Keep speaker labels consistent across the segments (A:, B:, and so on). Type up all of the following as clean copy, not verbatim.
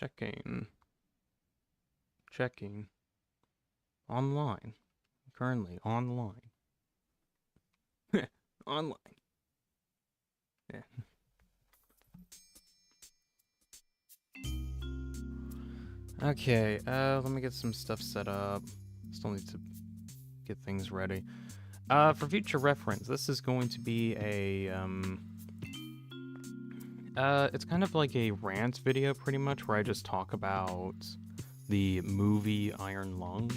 A: Checking. Checking. Online. Currently online. Online. Yeah. Okay, let me get some stuff set up. Still need to get things ready. For future reference, this is going to be a, it's kind of like a rant video, pretty much, where I just talk about the movie Iron Lung,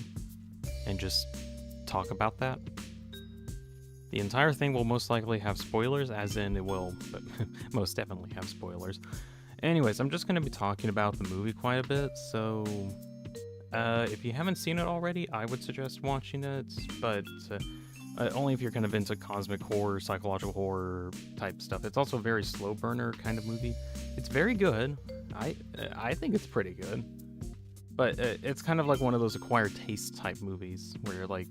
A: and just talk about that. The entire thing will most likely have spoilers, as in it will, but most definitely have spoilers. Anyways, I'm just going to be talking about the movie quite a bit, so if you haven't seen it already, I would suggest watching it, but only if you're kind of into cosmic horror, psychological horror type stuff. It's also a very slow burner kind of movie. It's very good. I think it's pretty good. But it's kind of like one of those acquired taste type movies where you're like,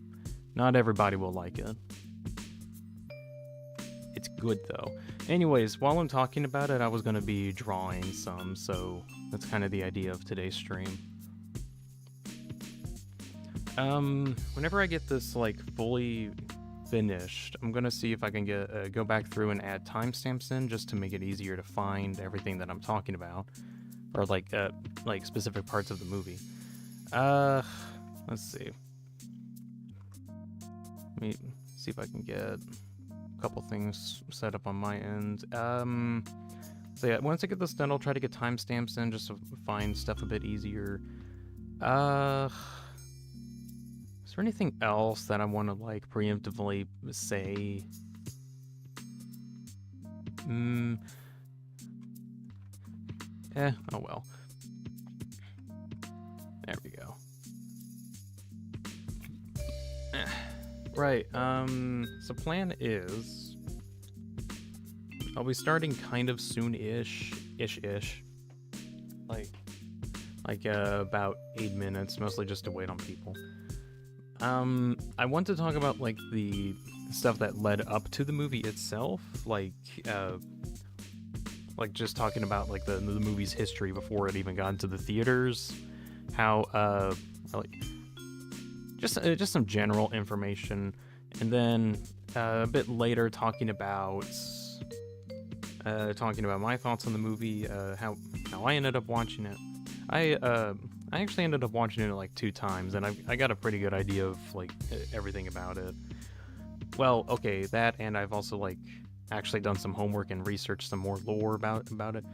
A: not everybody will like it. It's good though. Anyways, while I'm talking about it, I was going to be drawing some, so that's kind of the idea of today's stream. Whenever I get this like fully finished, I'm gonna see if I can get go back through and add timestamps in just to make it easier to find everything that I'm talking about, or like specific parts of the movie. Let's see. Let me see if I can get a couple things set up on my end. So yeah, once I get this done, I'll try to get timestamps in just to find stuff a bit easier. Is there anything else that I want to like preemptively say? Oh well. There we go. Right, so plan is I'll be starting kind of soon-ish. Like about 8 minutes, mostly just to wait on people. I want to talk about like the stuff that led up to the movie itself, like just talking about like the movie's history before it even got into the theaters, how like just some general information, and then a bit later talking about my thoughts on the movie, how I ended up watching it. I actually ended up watching it like 2 times, and I got a pretty good idea of like everything about it. Well, okay, that, and I've also like actually done some homework and researched some more lore about it.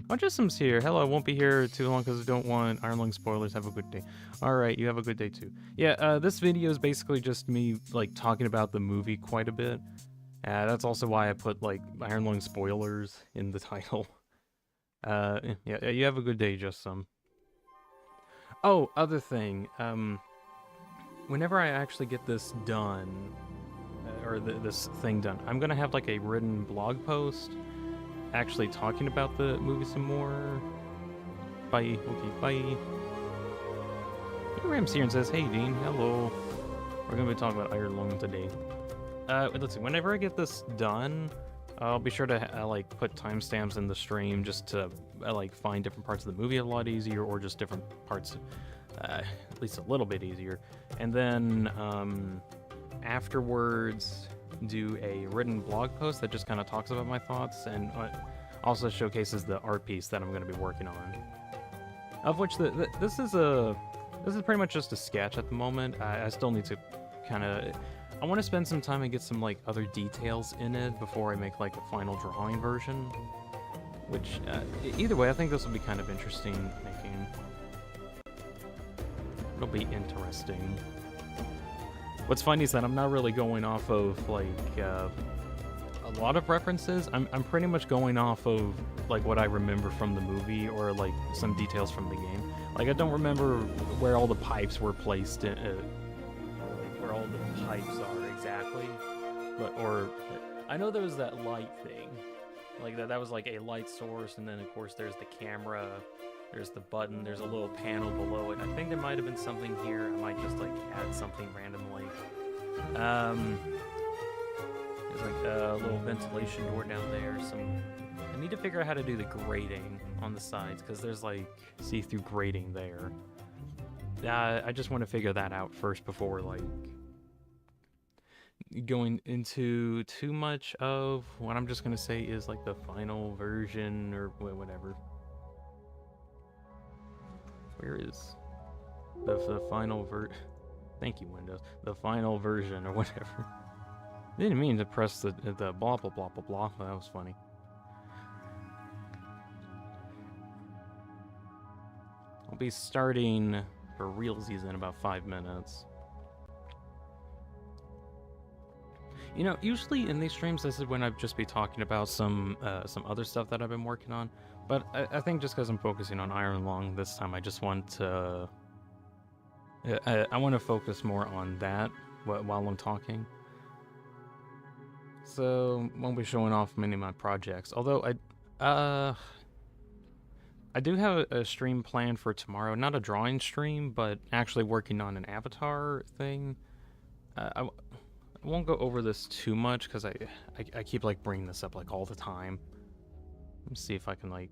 A: Oh, Jessam's here. Hello, I won't be here too long because I don't want Iron Lung spoilers. Have a good day. Alright, you have a good day too. Yeah, this video is basically just me like talking about the movie quite a bit. That's also why I put like Iron Lung spoilers in the title. Yeah, you have a good day, just some. Oh, other thing, whenever I actually get this done, or this thing done, I'm gonna have like a written blog post actually talking about the movie some more. Bye. Okay, bye. Ram's here and says, hey Dean, hello. We're gonna be talking about Iron Lung today. Let's see, whenever I get this done, I'll be sure to like put timestamps in the stream just to like find different parts of the movie a lot easier, or just different parts at least a little bit easier. And then afterwards do a written blog post that just kind of talks about my thoughts, and also showcases the art piece that I'm going to be working on. Of which this is pretty much just a sketch at the moment. I still need to kind of, I want to spend some time and get some like other details in it before I make like a final drawing version. Which either way, I think this will be kind of interesting making. It'll be interesting. What's funny is that I'm not really going off of like a lot of references. I'm pretty much going off of like what I remember from the movie, or like some details from the game. Like I don't remember where all the pipes were placed in, like where all the pipes are exactly. But I know there was that light thing, like that was like a light source, and then of course there's the camera. There's the button, there's a little panel below it. I think there might have been something here. I might just like add something randomly. There's like a little ventilation door down there. And need to figure out how to do the grading on the sides, because there's like see-through grading there. I just want to figure that out first before like going into too much of what I'm just gonna say is like the final version or whatever. Where is the final Thank you, Windows. The final version or whatever. Didn't mean to press the blah blah blah blah blah. That was funny. I'll be starting for realsies in about 5 minutes. You know, usually in these streams, this is when I'd just be talking about some other stuff that I've been working on. But I think just because I'm focusing on Iron Lung this time, I just want to... I want to focus more on that while I'm talking. So, won't be showing off many of my projects. Although, I do have a stream planned for tomorrow. Not a drawing stream, but actually working on an avatar thing. I won't go over this too much, because I keep, like, bringing this up, like, all the time. Let's see if I can, like,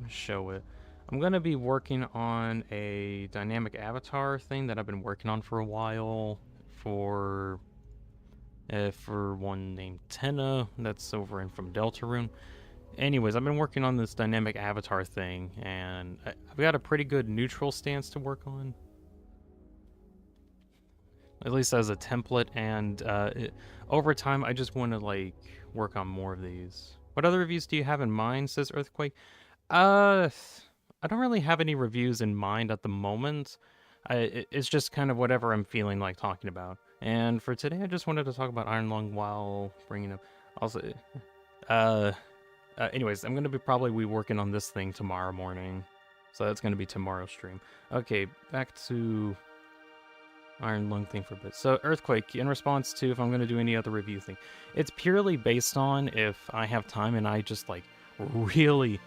A: show it. I'm going to be working on a dynamic avatar thing that I've been working on for a while for one named Tenna that's over in from Deltarune. Anyways, I've been working on this dynamic avatar thing, and I've got a pretty good neutral stance to work on. At least as a template, and over time, I just want to, like, work on more of these. What other reviews do you have in mind, says Earthquake? I don't really have any reviews in mind at the moment. It's just kind of whatever I'm feeling like talking about. And for today, I just wanted to talk about Iron Lung while bringing up... Also, anyways, I'm going to be probably working on this thing tomorrow morning. So that's going to be tomorrow's stream. Okay, back to Iron Lung thing for a bit. So, Earthquake, in response to if I'm going to do any other review thing, it's purely based on if I have time and I just, like, really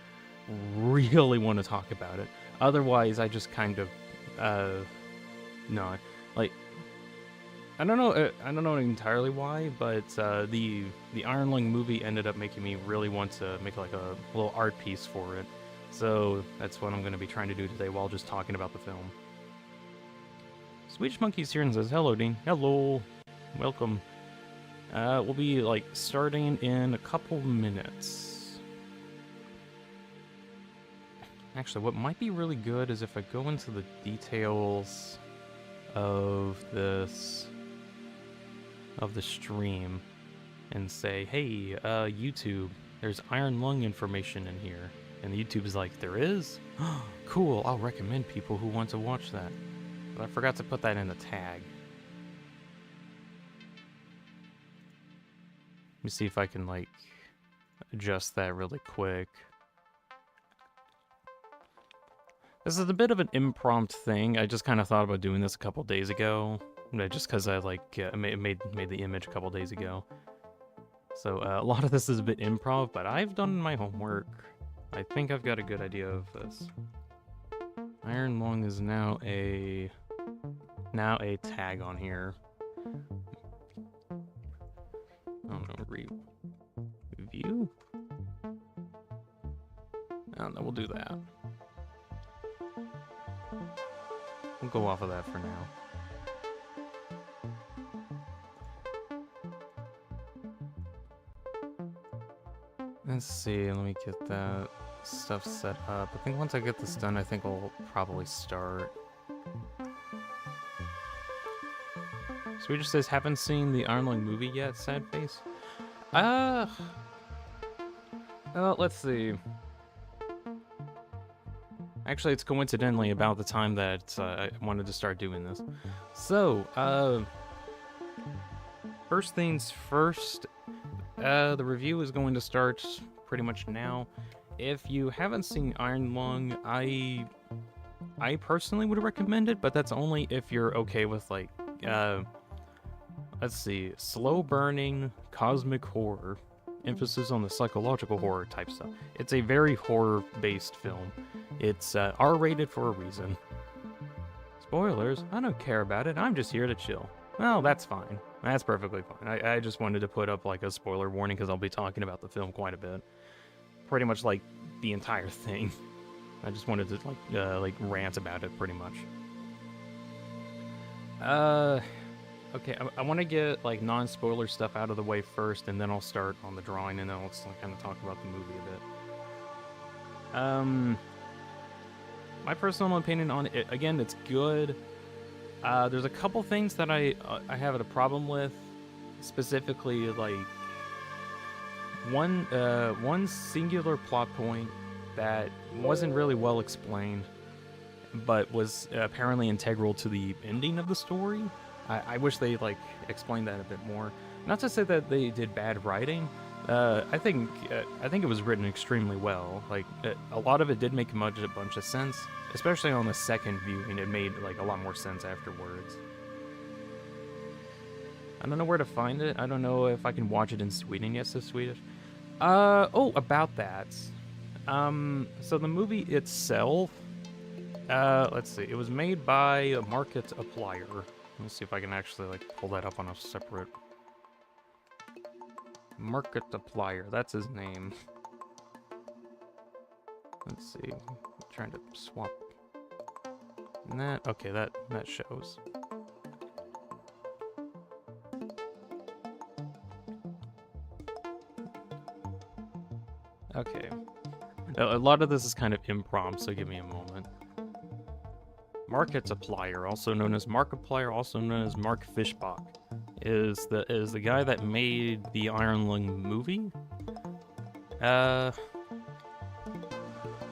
A: want to talk about it. Otherwise, I just kind of, no, like, I don't know entirely why, but the Iron Lung movie ended up making me really want to make like a little art piece for it. So that's what I'm going to be trying to do today while just talking about the film. Swedish Monkey's here and says, hello, Dean. Hello. Welcome. We'll be, like, starting in a couple minutes. Actually, what might be really good is if I go into the details of this, of the stream, and say, hey, YouTube, there's Iron Lung information in here. And YouTube is like, there is? Cool, I'll recommend people who want to watch that. But I forgot to put that in the tag. Let me see if I can, like, adjust that really quick. This is a bit of an impromptu thing. I just kind of thought about doing this a couple days ago. Just because I, like, made the image a couple days ago. So, a lot of this is a bit improv, but I've done my homework. I think I've got a good idea of this. Iron Lung is now a tag on here. I don't know, review? I don't know, we'll do that. We'll go off of that for now. Let's see, let me get that stuff set up. I think once I get this done, I think I'll probably start. Swedish says, haven't seen the Iron Lung movie yet, sad face. Let's see. Actually, it's coincidentally about the time that I wanted to start doing this. So, first things first, the review is going to start pretty much now. If you haven't seen Iron Lung, I personally would recommend it, but that's only if you're okay with, like, let's see, slow burning cosmic horror, emphasis on the psychological horror type stuff. It's a very horror-based film. It's R-rated for a reason. Spoilers? I don't care about it. I'm just here to chill. Well, that's fine. That's perfectly fine. I just wanted to put up like a spoiler warning because I'll be talking about the film quite a bit. pretty much like the entire thing. I just wanted to like rant about it pretty much. Okay, I want to get like non-spoiler stuff out of the way first, and then I'll start on the drawing, and then I'll kind of talk about the movie a bit. My personal opinion on it, again, it's good. There's a couple things that I have a problem with, specifically like one singular plot point that wasn't really well explained, but was apparently integral to the ending of the story. I wish they like explained that a bit more. Not to say that they did bad writing. I think it was written extremely well. Like a lot of it did make a bunch of sense, especially on the second viewing. It made like a lot more sense afterwards. I don't know where to find it. I don't know if I can watch it in Sweden. Yes, it's Swedish. Oh, about that. So the movie itself, let's see. It was made by Markiplier. Let me see if I can actually like pull that up on a separate. Markiplier, that's his name. Let's see. I'm trying to swap. And that, okay, that shows. Okay. A lot of this is kind of impromptu, so give me a moment. Markiplier, also known as Markiplier, also known as Mark Fishbach, is the guy that made the Iron Lung movie.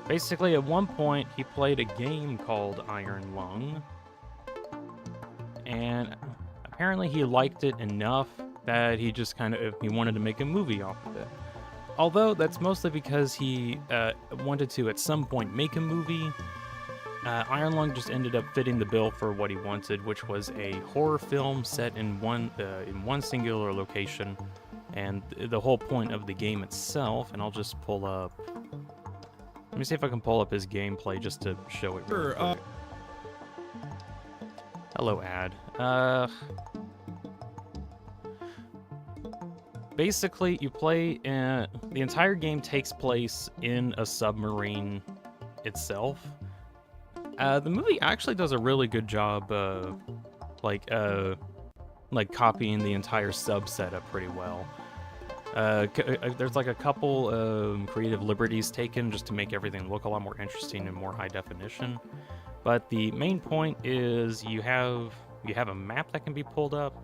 A: Basically, at one point, he played a game called Iron Lung, and apparently he liked it enough that he just he wanted to make a movie off of it. Although that's mostly because he wanted to at some point make a movie. Iron Lung just ended up fitting the bill for what he wanted, which was a horror film set in one singular location, and the whole point of the game itself. And I'll just pull up. Let me see if I can pull up his gameplay just to show it. Really quick. Hello, ad. Basically, you play. The entire game takes place in a submarine itself. The movie actually does a really good job, like copying the entire sub setup pretty well. There's like a couple creative liberties taken just to make everything look a lot more interesting and more high definition. But the main point is you have a map that can be pulled up,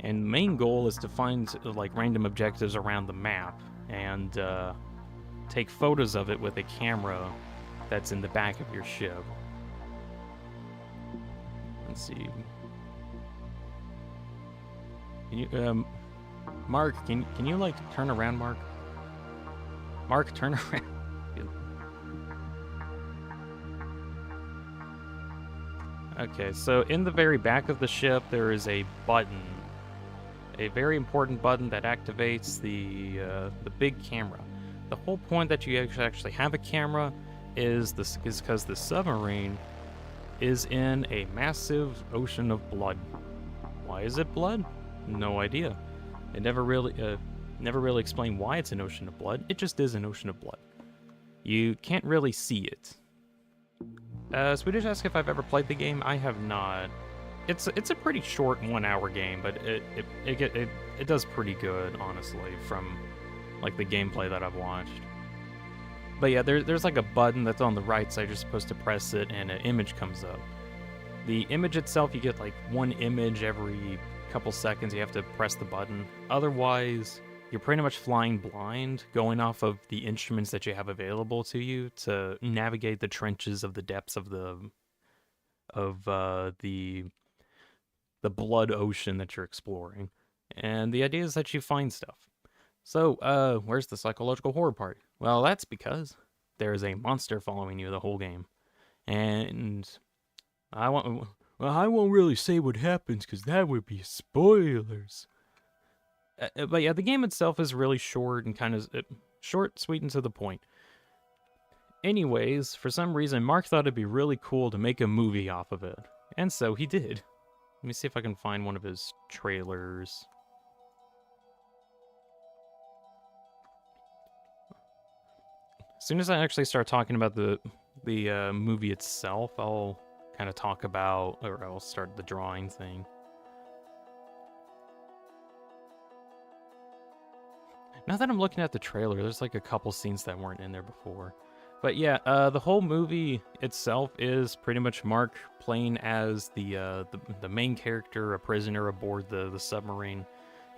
A: and the main goal is to find like random objectives around the map and take photos of it with a camera that's in the back of your ship. Let's see. Can you, Mark, can you like turn around, Mark? Mark, turn around. Okay, so in the very back of the ship, there is a button. A very important button that activates the big camera. The whole point that you actually have a camera is because the submarine is in a massive ocean of blood. Why is it blood? No idea. It never really explained why it's an ocean of blood. It just is an ocean of blood. You can't really see it. Swedish asked if I've ever played the game. I have not. It's a pretty short 1 hour game, but it does pretty good, honestly, from like the gameplay that I've watched. But yeah, there's like a button that's on the right side. You're supposed to press it, and an image comes up. The image itself, you get like one image every couple seconds. You have to press the button. Otherwise, you're pretty much flying blind, going off of the instruments that you have available to you to navigate the trenches of the depths of the blood ocean that you're exploring. And the idea is that you find stuff. So, where's the psychological horror part? Well, that's because there's a monster following you the whole game. And I won't really say what happens because that would be spoilers. But yeah, the game itself is really short and kind of short, sweet, and to the point. Anyways, for some reason, Mark thought it'd be really cool to make a movie off of it. And so he did. Let me see if I can find one of his trailers. As soon as I actually start talking about the movie itself, I'll kind of talk about, or I'll start the drawing thing. Now that I'm looking at the trailer, there's like a couple scenes that weren't in there before. But yeah, the whole movie itself is pretty much Mark playing as the main character, a prisoner aboard the submarine.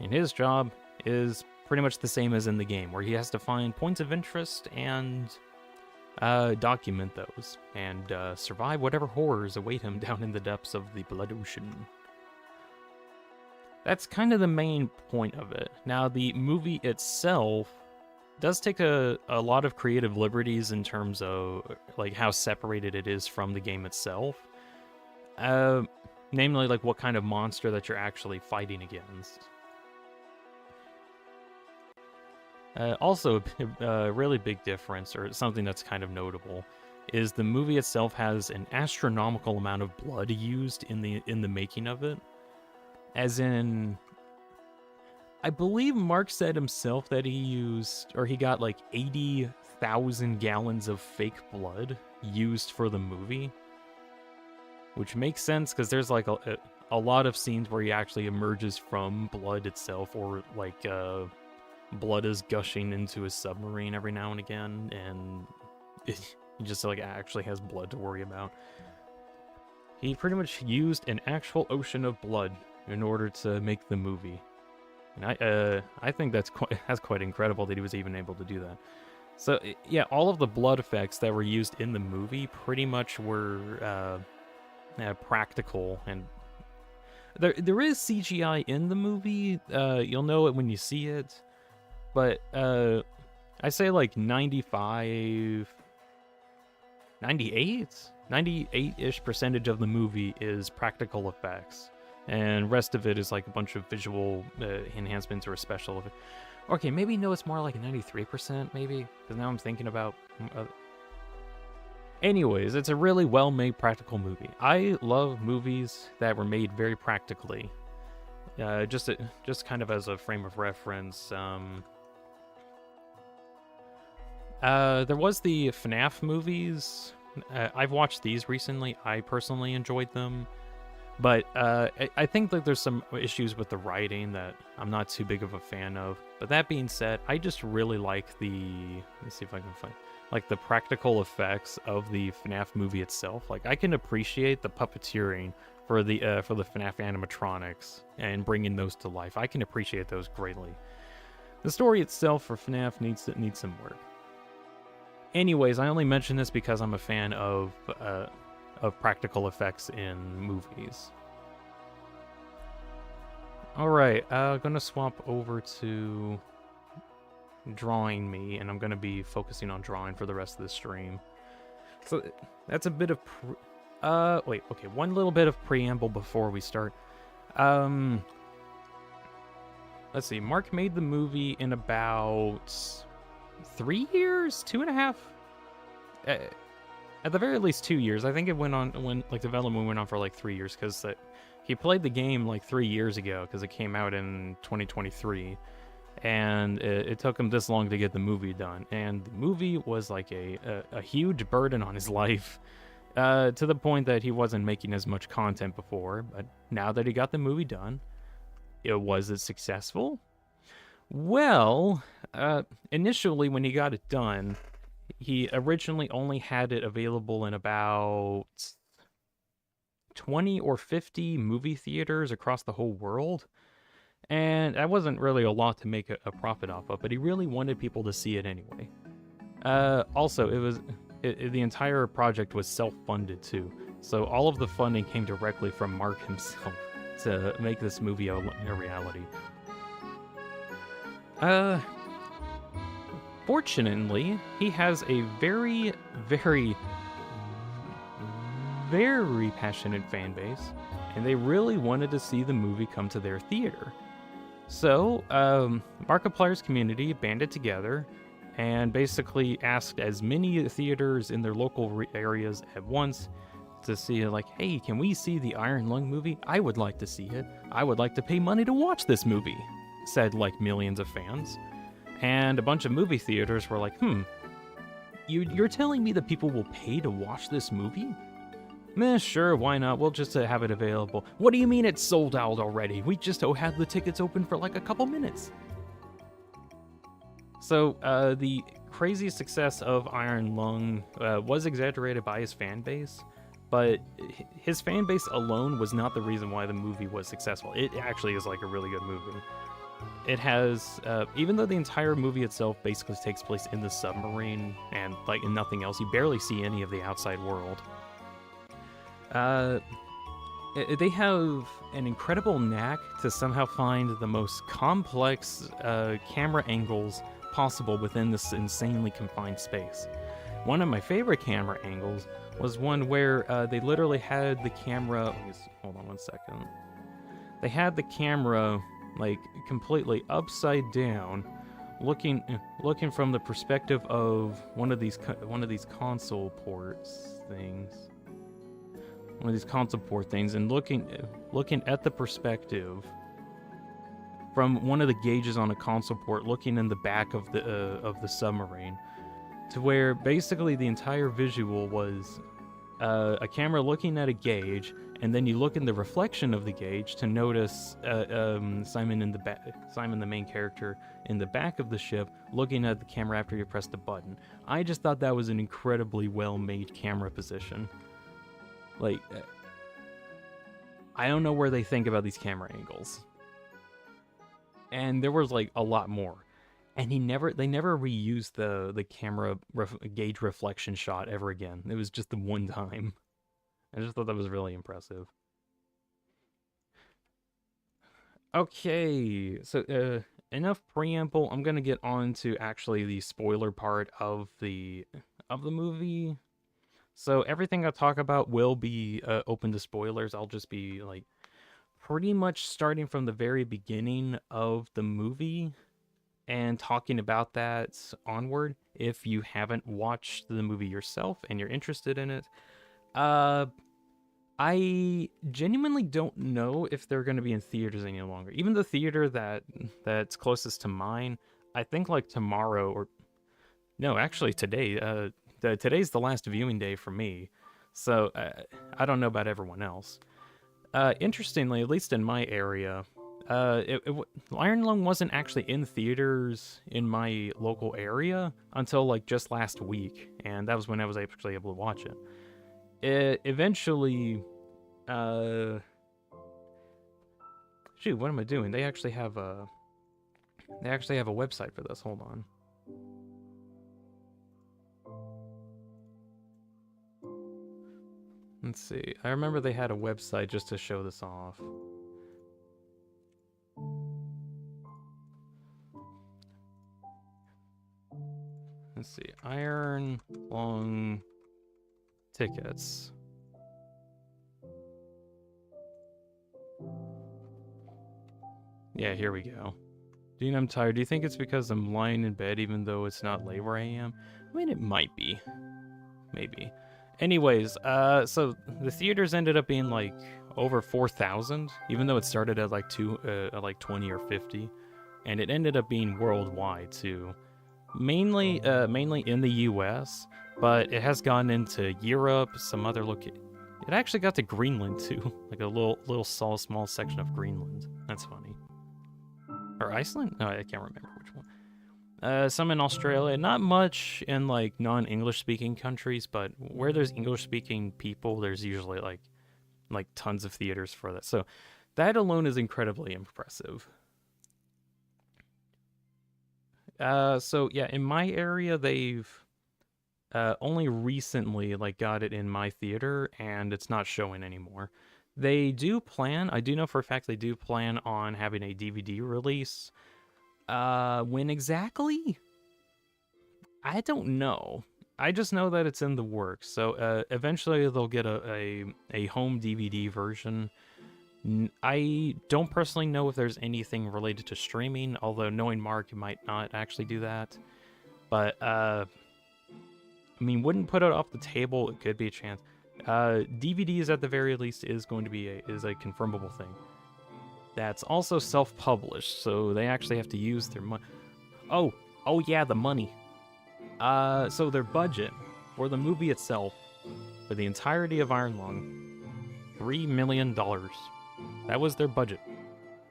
A: And his job is pretty much the same as in the game, where he has to find points of interest and document those, and survive whatever horrors await him down in the depths of the Blood Ocean. That's kind of the main point of it. Now, the movie itself does take a lot of creative liberties in terms of like how separated it is from the game itself. Namely, like what kind of monster that you're actually fighting against. Also, a really big difference, or something that's kind of notable, is the movie itself has an astronomical amount of blood used in the making of it. As in, I believe Mark said himself that he got like 80,000 gallons of fake blood used for the movie. Which makes sense, because there's like a lot of scenes where he actually emerges from blood itself, or like blood is gushing into his submarine every now and again, and he just like actually has blood to worry about. He pretty much used an actual ocean of blood in order to make the movie, and I think that's quite incredible that he was even able to do that. So yeah, all of the blood effects that were used in the movie pretty much were practical, and there is CGI in the movie. You'll know it when you see it, but I say like 98-ish% of the movie is practical effects, and rest of it is like a bunch of visual enhancements or special effects. Okay, maybe no, it's more like 93%, maybe, because now I'm thinking about... Anyways, it's a really well-made practical movie. I love movies that were made very practically. Just kind of as a frame of reference, there was the FNAF movies. I've watched these recently. I personally enjoyed them. But I think that there's some issues with the writing that I'm not too big of a fan of. But that being said, I just really like let's see if I can find... like the practical effects of the FNAF movie itself. Like, I can appreciate the puppeteering for the FNAF animatronics and bringing those to life. I can appreciate those greatly. The story itself for FNAF needs some work. Anyways, I only mention this because I'm a fan of practical effects in movies. Alright, gonna swap over to drawing me, and I'm gonna be focusing on drawing for the rest of the stream. So that's a bit of one little bit of preamble before we start. Let's see, Mark made the movie in about 3 years, 2.5, at the very least 2 years. I think it went on development went on for like 3 years, because he played the game like 3 years ago, because it came out in 2023. And it took him this long to get the movie done. And the movie was like a huge burden on his life, to the point that he wasn't making as much content before. But now that he got the movie done, was it successful? Well, initially when he got it done, he originally only had it available in about 20 or 50 movie theaters across the whole world. And that wasn't really a lot to make a profit off of, but he really wanted people to see it anyway. Also, the entire project was self-funded too, so all of the funding came directly from Mark himself to make this movie a reality. Fortunately, he has a very, very, very passionate fan base, and they really wanted to see the movie come to their theater. So, Markiplier's community banded together and basically asked as many theaters in their local areas at once to see, like, hey, can we see the Iron Lung movie? I would like to see it. I would like to pay money to watch this movie, said, like, millions of fans. And a bunch of movie theaters were like, You're telling me that people will pay to watch this movie? Meh, sure, why not? We'll just have it available. What do you mean it's sold out already? We just had the tickets open for like a couple minutes. So, the crazy success of Iron Lung was exaggerated by his fan base, but his fan base alone was not the reason why the movie was successful. It actually is like a really good movie. It has, even though the entire movie itself basically takes place in the submarine and like in nothing else, you barely see any of the outside world. They have an incredible knack to somehow find the most complex camera angles possible within this insanely confined space. One of my favorite camera angles was one where they literally had the camera. Hold on one second. They had the camera like completely upside down, looking from the perspective of one of these console ports things. One of these console port things, and looking at the perspective from one of the gauges on a console port, looking in the back of the submarine, to where basically the entire visual was a camera looking at a gauge, and then you look in the reflection of the gauge to notice Simon, the main character, in the back of the ship, looking at the camera after you press the button. I just thought that was an incredibly well-made camera position. Like, I don't know where they think about these camera angles. And there was like a lot more. And they never reused the camera gauge reflection shot ever again. It was just the one time. I just thought that was really impressive. Okay, so enough preamble. I'm gonna get on to actually the spoiler part of the movie. So everything I talk about will be open to spoilers. I'll just be like pretty much starting from the very beginning of the movie and talking about that onward. If you haven't watched the movie yourself and you're interested in it, I genuinely don't know if they're going to be in theaters any longer. Even the theater that's closest to mine, I think like tomorrow or no, actually today. Today's the last viewing day for me, so I don't know about everyone else. Interestingly, at least in my area, Iron Lung wasn't actually in theaters in my local area until like just last week, and that was when I was actually able to watch it. Eventually, shoot, what am I doing? They actually have a website for this. Hold on. Let's see. I remember they had a website just to show this off. Let's see. Iron Lung tickets. Yeah, here we go. Dean, I'm tired. Do you think it's because I'm lying in bed even though it's not late where I am? I mean, it might be. Maybe. Anyways, so the theaters ended up being like over 4,000, even though it started at like 20 or 50, and it ended up being worldwide too. Mainly in the U.S., but it has gone into Europe, some other It actually got to Greenland too, like a little small section of Greenland. That's funny. Or Iceland? No, I can't remember which one. Some in Australia, not much in like non-English speaking countries, but where there's English speaking people, there's usually like tons of theaters for that. So that alone is incredibly impressive. So yeah, in my area, they've only recently like got it in my theater, and it's not showing anymore. They do plan, I do know for a fact they do plan on having a DVD release. When exactly? I don't know. I just know that it's in the works. So eventually they'll get a home DVD version. I don't personally know if there's anything related to streaming, although knowing Mark, he might not actually do that. But I mean, wouldn't put it off the table. It could be a chance. DVDs at the very least is going to be a confirmable thing. That's also self-published, so they actually have to use their money. Oh yeah, the money. So their budget for the movie itself, for the entirety of Iron Lung, $3 million. That was their budget,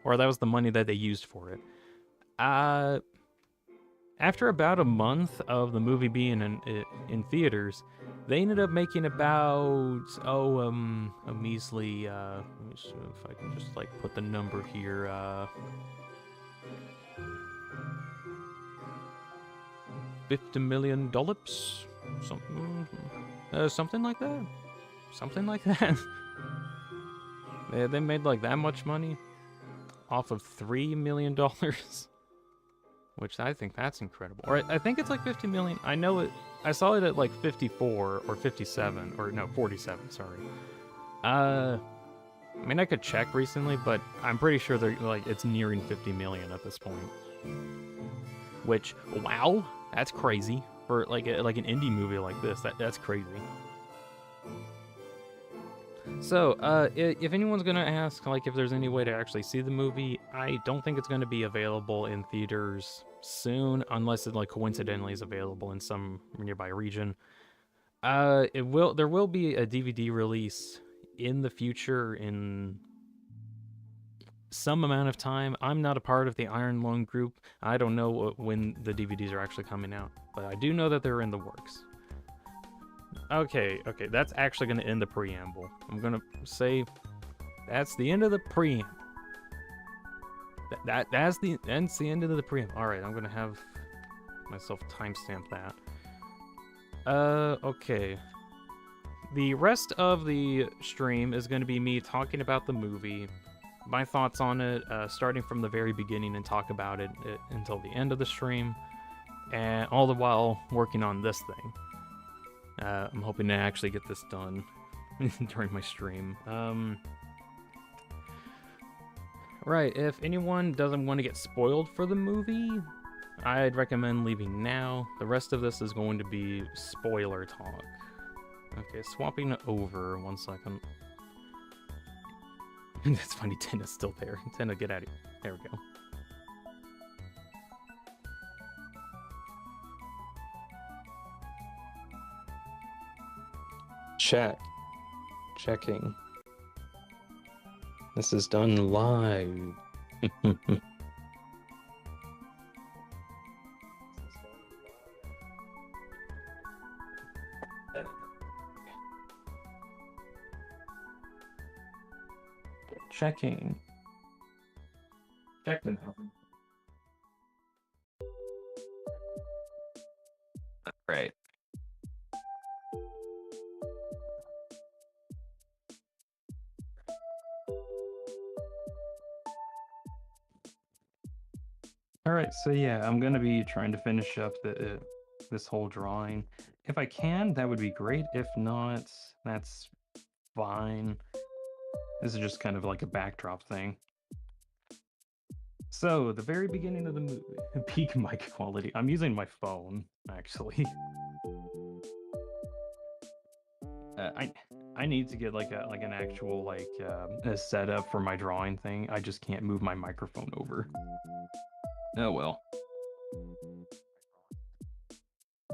A: or that was the money that they used for it. After about a month of the movie being in theaters, they ended up making about a measly let me see if I can just like put the number here, $50 million, something like that. Something like that. They made like that much money off of $3 million, which I think that's incredible. Or I think it's like 50 million. I know it. I saw it at like 54 or 57 or no 47. Sorry. I mean I could check recently, but I'm pretty sure they're like it's nearing 50 million at this point. Which, wow, that's crazy for like an indie movie like this. That's crazy. So, if anyone's gonna ask, like, if there's any way to actually see the movie, I don't think it's gonna be available in theaters soon, unless it, like, coincidentally is available in some nearby region. There will be a DVD release in the future in some amount of time. I'm not a part of the Iron Lung group. I don't know when the DVDs are actually coming out, but I do know that they're in the works. Okay, that's actually going to end the preamble. I'm going to say that's the end of the preamble. That's the end of the preamble. All right, I'm going to have myself timestamp that. Okay. The rest of the stream is going to be me talking about the movie, my thoughts on it, starting from the very beginning and talk about it until the end of the stream, and all the while working on this thing. I'm hoping to actually get this done during my stream. Right, if anyone doesn't want to get spoiled for the movie, I'd recommend leaving now. The rest of this is going to be spoiler talk. Okay, swapping over 1 second. That's funny, Tenna's still there. Tenna, get out of here. There we go.
B: Checking. This is done live. Checking. Check the number. Right. Alright, so yeah, I'm gonna be trying to finish up this whole drawing. If I can, that would be great. If not, that's fine. This is just kind of like a backdrop thing. So, the very beginning of the movie, peak mic quality. I'm using my phone, actually. I need to get like an actual a setup for my drawing thing. I just can't move my microphone over. Oh well.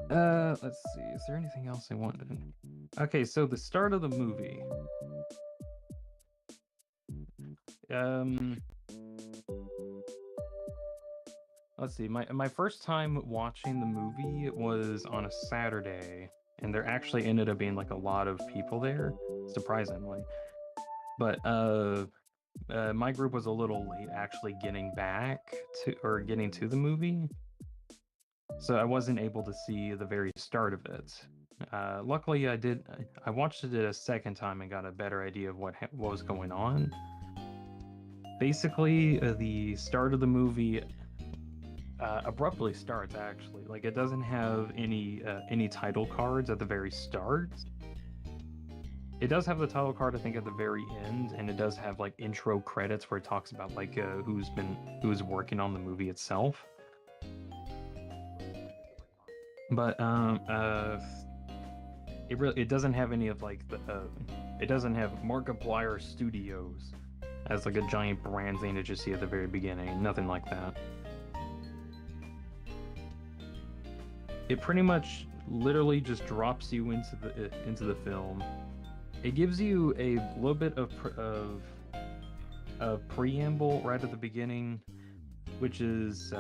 B: Let's see. Is there anything else I wanted? Okay, so the start of the movie. Let's see. My first time watching the movie was on a Saturday, and there actually ended up being like a lot of people there, surprisingly. But my group was a little late actually getting to the movie, so I wasn't able to see the very start of it. Luckily, I watched it a second time and got a better idea of what was going on. Basically, the start of the movie abruptly starts, actually. Like, it doesn't have any title cards at the very start. It does have the title card, I think, at the very end, and it does have like intro credits where it talks about like who's working on the movie itself. But it doesn't have any of like it doesn't have Markiplier Studios as like a giant brand thing that you see at the very beginning. Nothing like that. it pretty much literally just drops you into the film. It gives you a little bit of a preamble right at the beginning, which is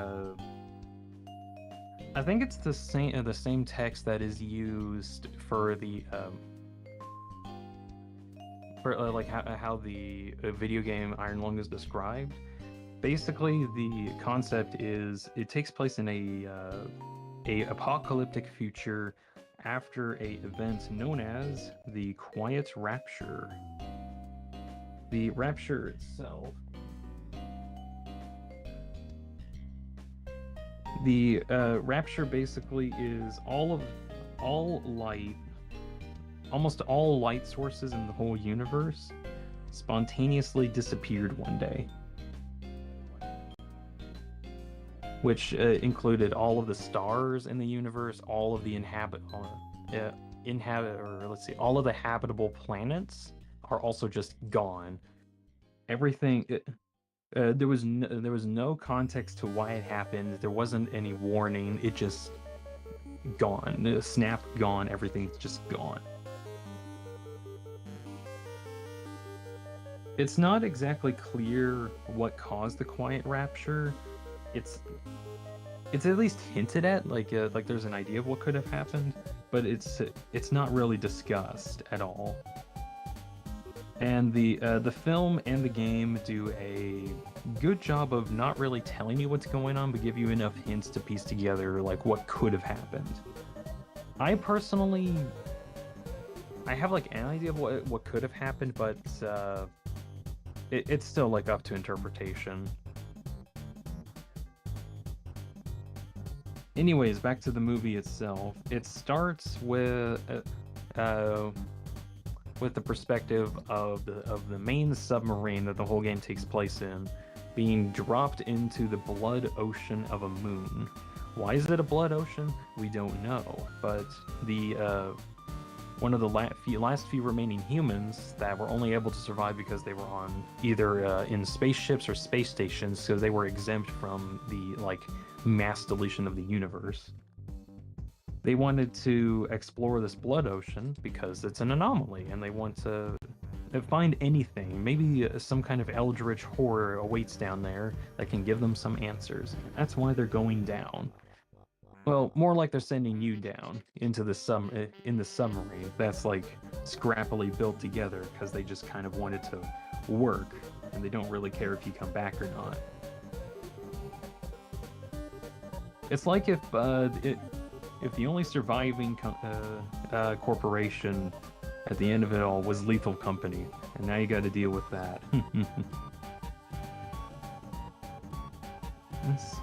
B: I think it's the same text that is used for the like how the video game Iron Lung is described. Basically, the concept is it takes place in a apocalyptic future after a event known as the Quiet Rapture. The Rapture itself. The Rapture basically is all light, almost all light sources in the whole universe spontaneously disappeared one day, which included all of the stars in the universe, all of the all of the habitable planets are also just gone. Everything. There was no context to why it happened. There wasn't any warning. It just gone. Snap, gone. Everything's just gone. It's not exactly clear what caused the Quiet Rapture. It's at least hinted at, like there's an idea of what could have happened, but it's not really discussed at all. And the film and the game do a good job of not really telling you what's going on, but give you enough hints to piece together like what could have happened. I personally, I have like an idea of what could have happened, but it's still like up to interpretation. Anyways, back to the movie itself. It starts with the perspective of the main submarine that the whole game takes place in, being dropped into the blood ocean of a moon. Why is it a blood ocean? We don't know, but the one of the last few remaining humans that were only able to survive because they were on either in spaceships or space stations, because they were exempt from the like mass deletion of the universe. They wanted to explore this blood ocean because it's an anomaly, and they want to find anything. Maybe some kind of eldritch horror awaits down there that can give them some answers. That's why they're going down. Well, more like they're sending you down into the submarine that's like scrappily built together because they just kind of want it to work, and they don't really care if you come back or not. It's like if the only surviving corporation at the end of it all was Lethal Company, and now you got to deal with that. Let's see.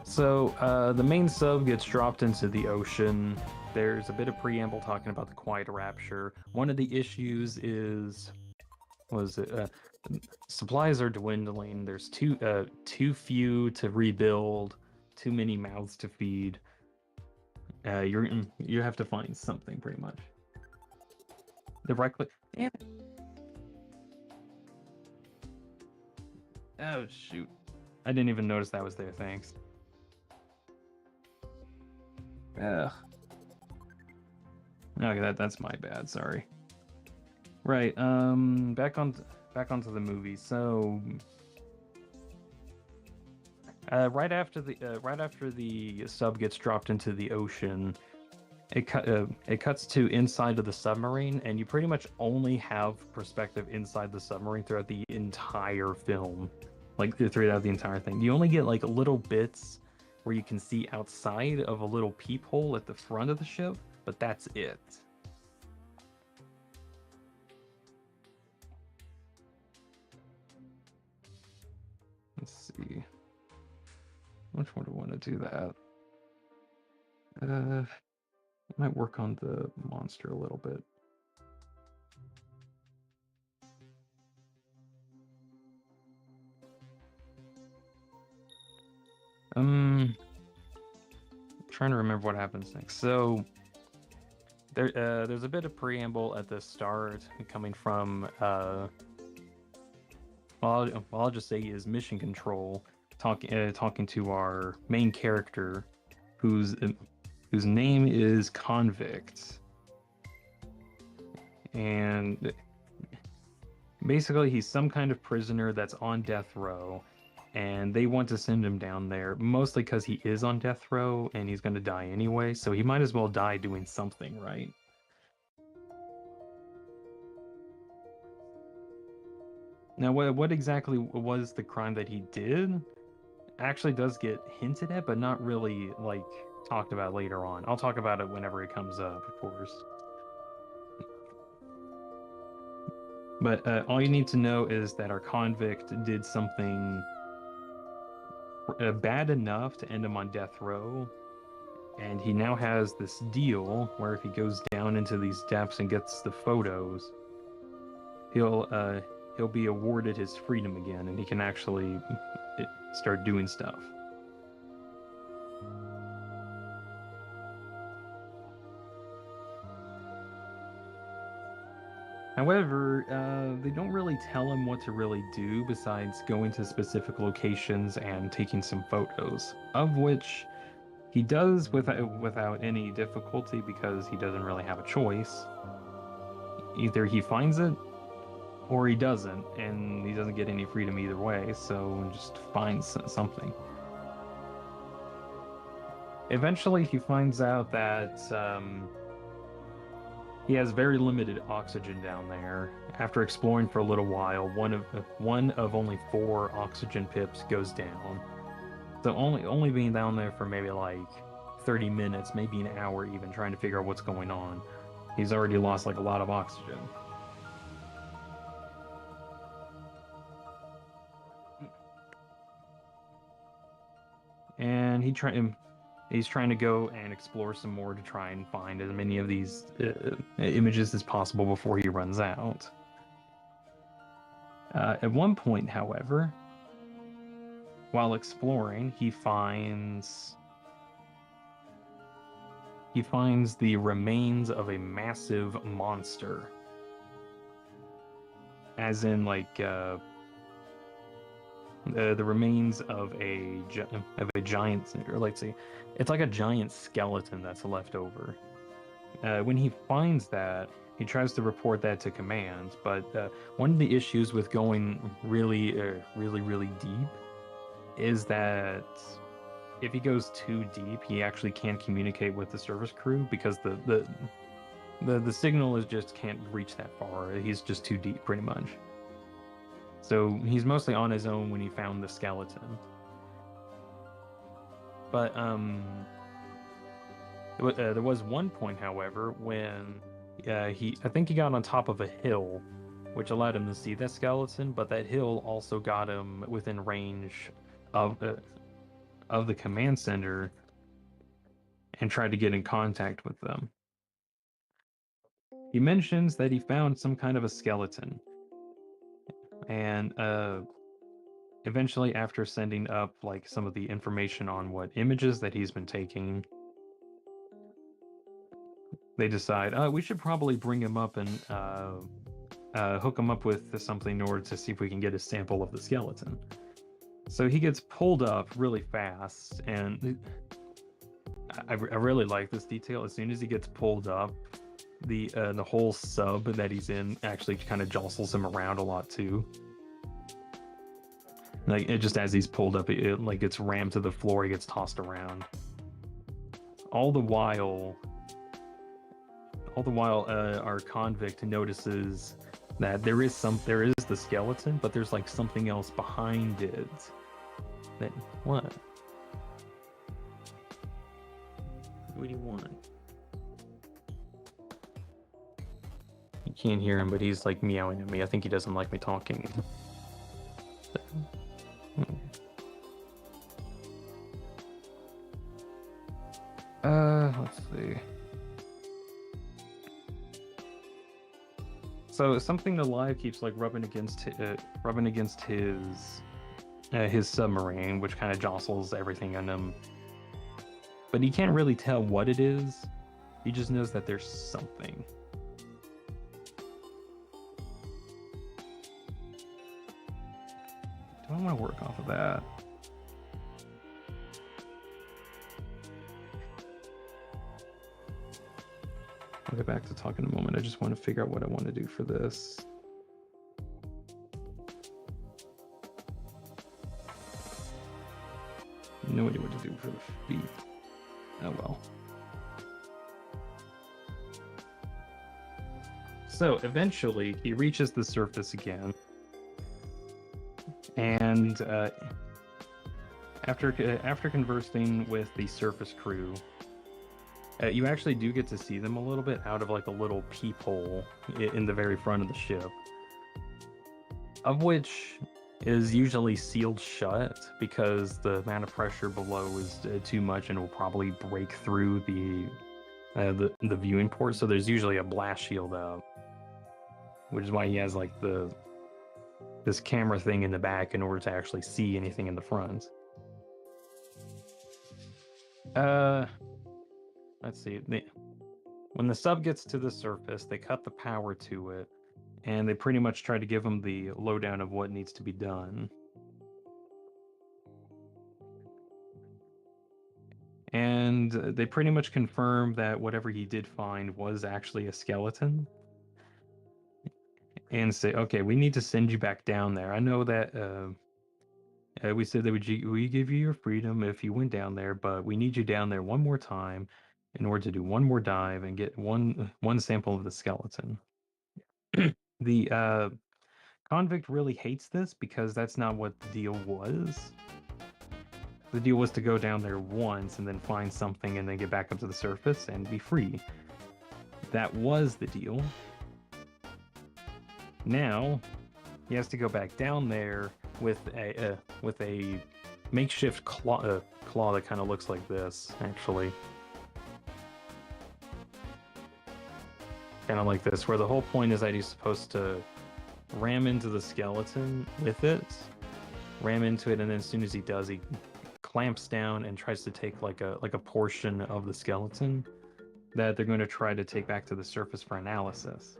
B: So the main sub gets dropped into the ocean. There's a bit of preamble talking about the Quiet Rapture. One of the issues supplies are dwindling. There's too few to rebuild, too many mouths to feed. You have to find something pretty much. The right click. Damn it. Oh shoot. I didn't even notice that was there, thanks. Ugh. Okay, that's my bad, sorry. Right, back onto the movie. So right after the sub gets dropped into the ocean, it cuts to inside of the submarine, and you pretty much only have perspective inside the submarine throughout the entire film, like throughout the entire thing. You only get like little bits where you can see outside of a little peephole at the front of the ship, but that's it. Let's see. Which one do I want to do that? I might work on the monster a little bit. I'm trying to remember what happens next. So there's a bit of preamble at the start coming from I'll just say is mission control, talking to our main character, whose name is Convict, and basically he's some kind of prisoner that's on death row, and they want to send him down there mostly because he is on death row and he's going to die anyway, so he might as well die doing something, right? Now, what exactly was the crime that he did? Actually does get hinted at, but not really like talked about later on. I'll talk about it whenever it comes up, of course. But all you need to know is that our convict did something bad enough to end him on death row, and he now has this deal where if he goes down into these depths and gets the photos, he'll be awarded his freedom again, and he can actually start doing stuff. However, they don't really tell him what to really do besides going to specific locations and taking some photos, of which he does without any difficulty because he doesn't really have a choice. Either he finds it or he doesn't, and he doesn't get any freedom either way, so just finds something. Eventually, he finds out that he has very limited oxygen down there. After exploring for a little while, one of only 4 oxygen pips goes down. So only being down there for maybe like 30 minutes, maybe an hour even, trying to figure out what's going on. He's already lost like a lot of oxygen. And he's trying to go and explore some more to try and find as many of these images as possible before he runs out. At one point, however, while exploring, he finds the remains of a massive monster. As in, like, the remains of a giant, or let's see, it's like a giant skeleton that's left over. When he finds that, he tries to report that to command, but one of the issues with going really deep is that if he goes too deep, he actually can't communicate with the service crew because the signal is just can't reach that far. He's just too deep, pretty much. So he's mostly on his own when he found the skeleton. But there was one point, however, when I think he got on top of a hill, which allowed him to see that skeleton. But that hill also got him within range of the command center, and tried to get in contact with them. He mentions that he found some kind of a skeleton, and eventually, after sending up like some of the information on what images that he's been taking, they decide we should probably bring him up and hook him up with something in order to see if we can get a sample of the skeleton. So he gets pulled up really fast, and I really like this detail. As soon as he gets pulled up, the whole sub that he's in actually kind of jostles him around a lot too. Like just as he's pulled up, it like gets rammed to the floor. He gets tossed around. All the while, our convict notices that there is the skeleton, but there's like something else behind it. That what? What do you want? You can't hear him, but he's like meowing at me. I think he doesn't like me talking. Let's see. So something alive keeps like rubbing against his submarine, which kind of jostles everything in him. But he can't really tell what it is. He just knows that there's something. I don't want to work off of that. I'll get back to talking in a moment. I just want to figure out what I want to do for this. No idea what to do for the feet. Oh well. So eventually he reaches the surface again. And after conversing with the surface crew, you actually do get to see them a little bit out of like a little peephole in the very front of the ship, of which is usually sealed shut because the amount of pressure below is too much and will probably break through the viewing port. So there's usually a blast shield up, which is why he has like this camera thing in the back in order to actually see anything in the front. Let's see. When the sub gets to the surface, they cut the power to it, and they pretty much try to give him the lowdown of what needs to be done. And they pretty much confirm that whatever he did find was actually a skeleton. And say, okay, we need to send you back down there. I know that we said that we give you your freedom if you went down there, but we need you down there one more time in order to do one more dive and get one sample of the skeleton. The convict really hates this because that's not what the deal was. The deal was to go down there once and then find something and then get back up to the surface and be free. That was the deal. Now he has to go back down there with a makeshift claw that kind of looks like this, actually. Kind of like this, where the whole point is that he's supposed to ram into the skeleton with it, ram into it, and then as soon as he does, he clamps down and tries to take like a portion of the skeleton that they're going to try to take back to the surface for analysis.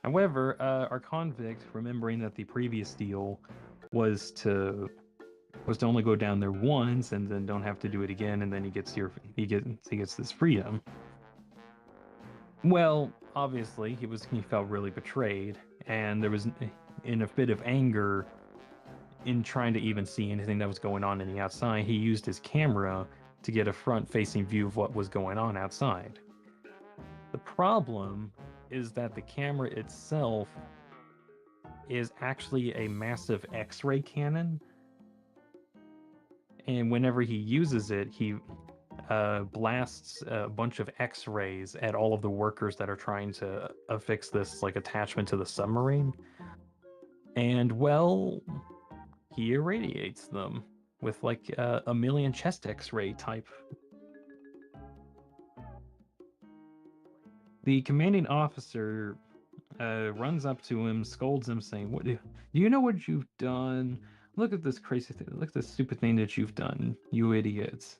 B: However, our convict, remembering that the previous deal was to only go down there once and then don't have to do it again, and then he gets this freedom. Well, obviously he felt really betrayed, and there was, in a fit of anger, in trying to even see anything that was going on in the outside, he used his camera to get a front-facing view of what was going on outside. The problem is that the camera itself is actually a massive X-ray cannon, and whenever he uses it, he blasts a bunch of X-rays at all of the workers that are trying to affix this like attachment to the submarine. And well, he irradiates them with like a million chest X-ray type. The commanding officer runs up to him, scolds him, saying, "What do you know what you've done? Look at this crazy thing. Look at this stupid thing that you've done, you idiots."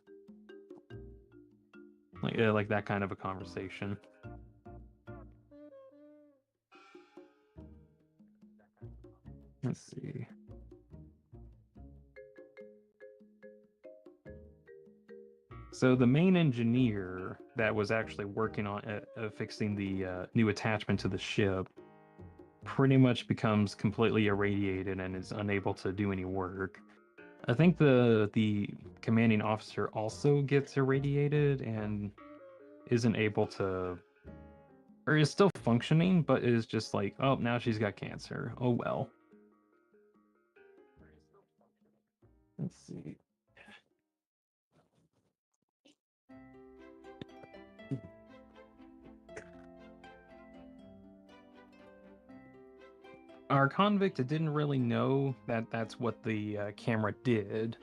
B: Like that kind of a conversation. Let's see. So the main engineer that was actually working on fixing the new attachment to the ship pretty much becomes completely irradiated and is unable to do any work. I think the commanding officer also gets irradiated and isn't able to, or is still functioning, but is just like, oh, now she's got cancer. Oh well. Let's see. Our convict didn't really know that that's what the camera did,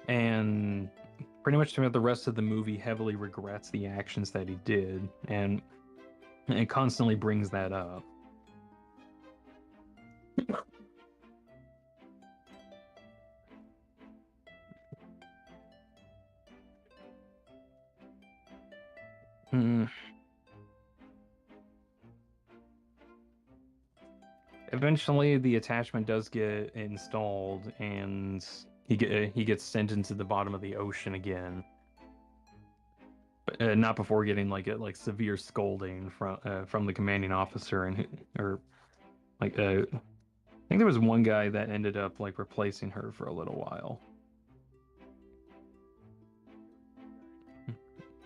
B: and pretty much throughout the rest of the movie heavily regrets the actions that he did, and it constantly brings that up. Eventually, the attachment does get installed, and he gets sent into the bottom of the ocean again. But not before getting like a severe scolding from the commanding officer, or like I think there was one guy that ended up like replacing her for a little while.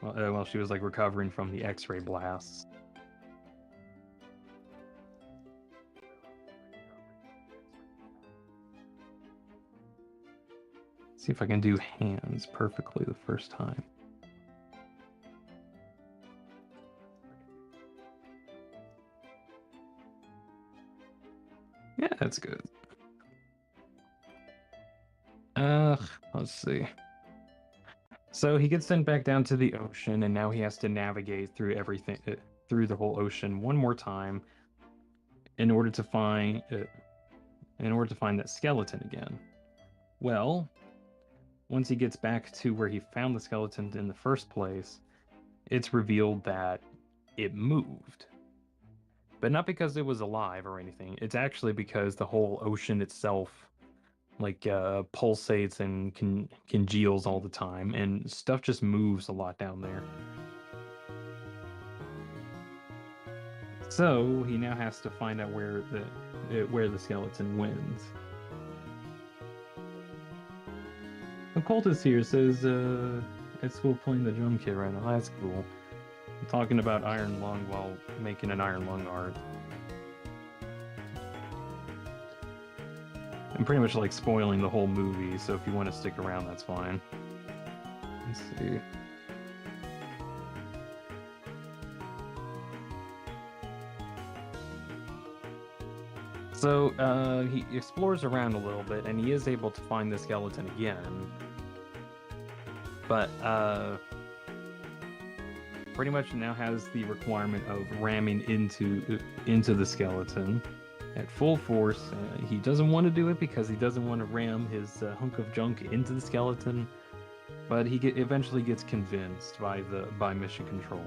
B: While she was like recovering from the X-ray blasts. See if I can do hands perfectly the first time. Yeah, that's good. Let's see. So he gets sent back down to the ocean, and now he has to navigate through everything, through the whole ocean one more time, in order to find that skeleton again. Well, once he gets back to where he found the skeleton in the first place, it's revealed that it moved. But not because it was alive or anything. It's actually because the whole ocean itself like pulsates and congeals all the time, and stuff just moves a lot down there. So he now has to find out where the skeleton wins. The cultist here says at school playing the drum kit right now. That's cool. I'm talking about iron lung while making an iron lung art. I'm pretty much like spoiling the whole movie, so if you want to stick around, that's fine. Let's see. So he explores around a little bit, and he is able to find the skeleton again. But pretty much now has the requirement of ramming into the skeleton at full force. He doesn't want to do it because he doesn't want to ram his hunk of junk into the skeleton, but he eventually gets convinced by Mission Control.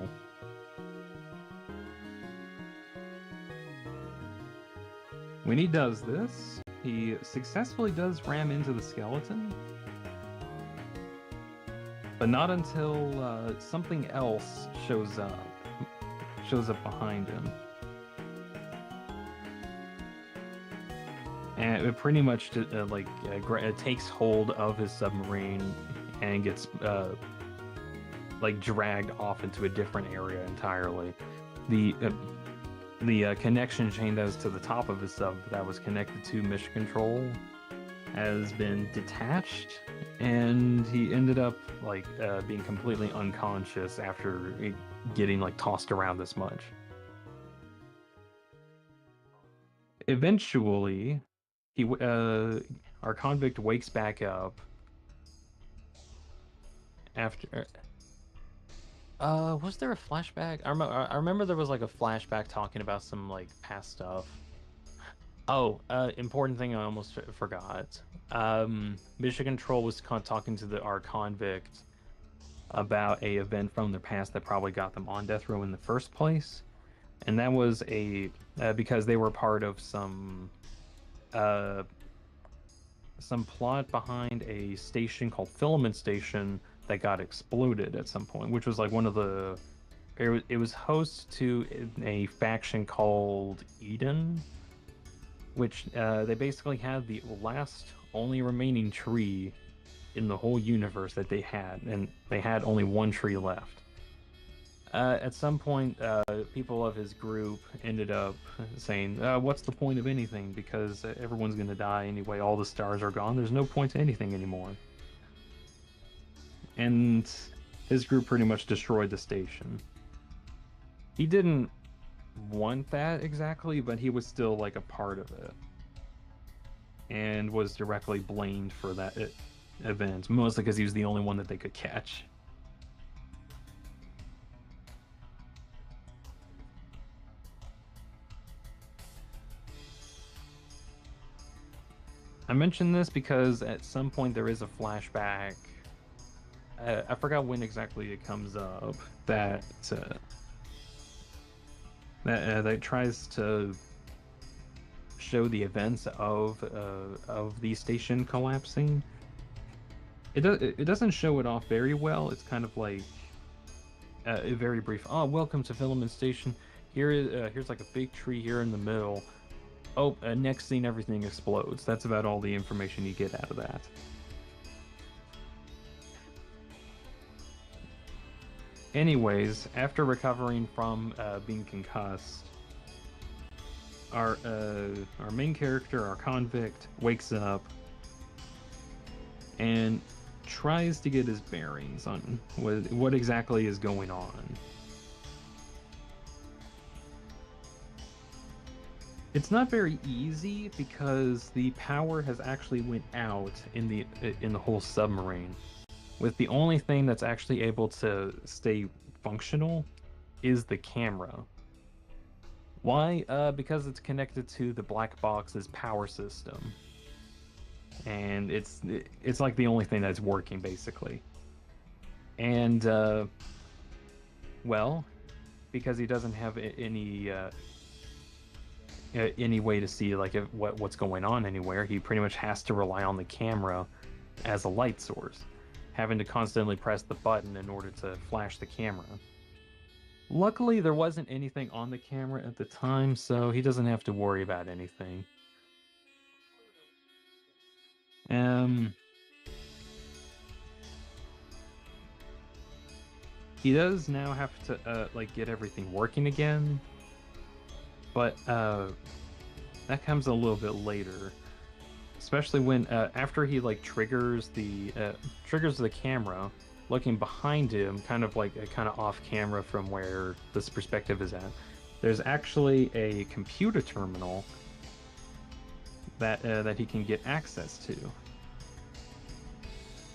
B: When he does this, he successfully does ram into the skeleton, but not until something else shows up behind him. And it pretty much takes hold of his submarine and gets dragged off into a different area entirely. The connection chain that was to the top of his sub that was connected to Mission Control has been detached, and he ended up being completely unconscious after getting tossed around this much. Eventually, our convict wakes back up after.
A: Was there a flashback? I remember there was a flashback talking about some past stuff. Oh, important thing I almost forgot. Mission Control was talking to our convict about a event from their past that probably got them on death row in the first place, and that was because they were part of some plot behind a station called Filament Station that got exploded at some point, which was one of the. It was host to a faction called Eden, which they basically had the last only remaining tree in the whole universe that they had, and they had only one tree left. At some point, people of his group ended up saying, what's the point of anything? Because everyone's going to die anyway. All the stars are gone. There's no point to anything anymore. And his group pretty much destroyed the station. He didn't want that exactly, but he was still a part of it. And was directly blamed for that event, mostly because he was the only one that they could catch. I mentioned this because at some point there is a flashback. I forgot when exactly it comes up that tries to
B: show the events of the station collapsing. It doesn't show it off very well. It's kind of like a very brief. Oh, welcome to Filament Station. Here's like a big tree here in the middle. Oh, next scene, everything explodes. That's about all the information you get out of that. Anyways, after recovering from being concussed, our main character, our convict, wakes up and tries to get his bearings on what exactly is going on. It's not very easy because the power has actually went out in the whole submarine. With the only thing that's actually able to stay functional is the camera. Why? Because it's connected to the black box's power system. And it's like the only thing that's working, basically. And, well, because he doesn't have any way to see like what's going on anywhere, he pretty much has to rely on the camera as a light source, having to constantly press the button in order to flash the camera. Luckily, there wasn't anything on the camera at the time, so he doesn't have to worry about anything. He does now have to like get everything working again, but that comes a little bit later, especially when after he like triggers the camera, looking behind him, kind of off camera from where this perspective is at. There's actually a computer terminal that he can get access to,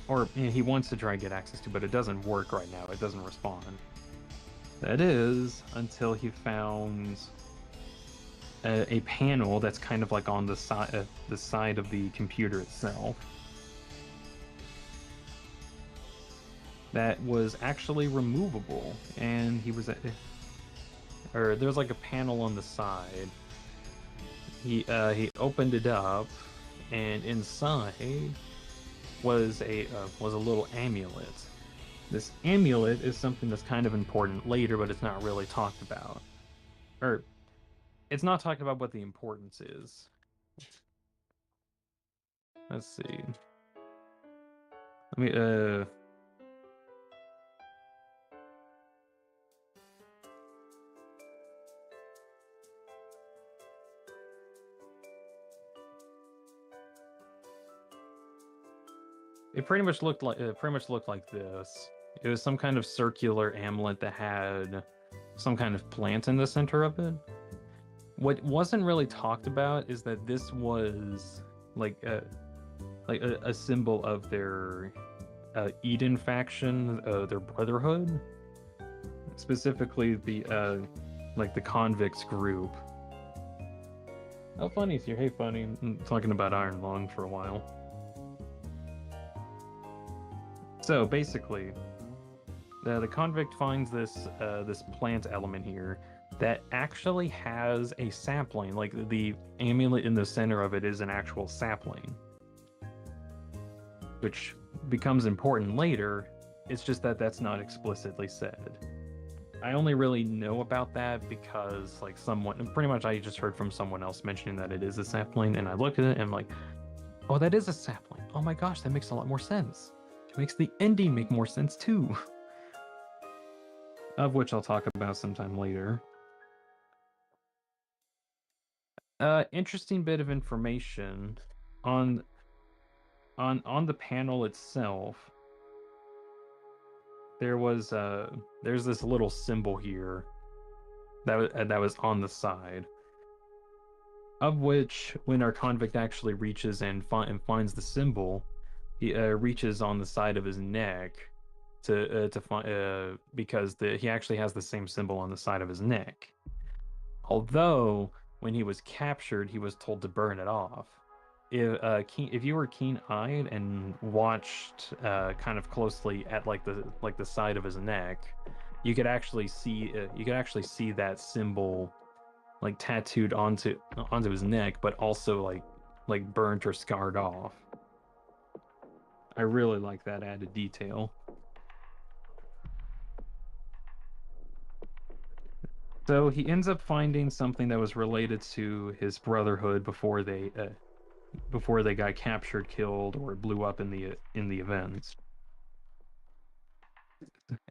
B: or he wants to try and get access to, but it doesn't work right now. It doesn't respond. That is until he found a panel that's kind of like on the side of the computer itself that was actually removable, and he was or there's like a panel on the side. He opened it up, and inside was a little amulet. This amulet is something that's kind of important later, but it's not really talked about. Or it's not talked about what the importance is. Let's see. Let me It pretty much looked like this. It was some kind of circular amulet that had some kind of plant in the center of it. What wasn't really talked about is that this was like a symbol of their Eden faction, their brotherhood, specifically the convicts group. Oh, Funny's here. Hey, Funny. I'm talking about Iron Lung for a while. So basically, the convict finds this plant element here that actually has a sapling. Like the amulet in the center of it is an actual sapling, which becomes important later. It's just that that's not explicitly said. I only really know about that because like I just heard from someone else mentioning that it is a sapling, and I look at it and I'm like, oh, that is a sapling. Oh my gosh, that makes a lot more sense. It makes the ending make more sense too. Of which I'll talk about sometime later. Interesting bit of information on the panel itself. There's this little symbol here that was on the side, of which when our convict actually reaches and finds the symbol, he reaches on the side of his neck to find because he actually has the same symbol on the side of his neck. Although when he was captured, he was told to burn it off. If you were keen-eyed and watched kind of closely at the side of his neck, you could actually see that symbol like tattooed onto his neck, but also like burnt or scarred off. I really like that added detail. So he ends up finding something that was related to his brotherhood before they got captured, killed, or blew up in the events.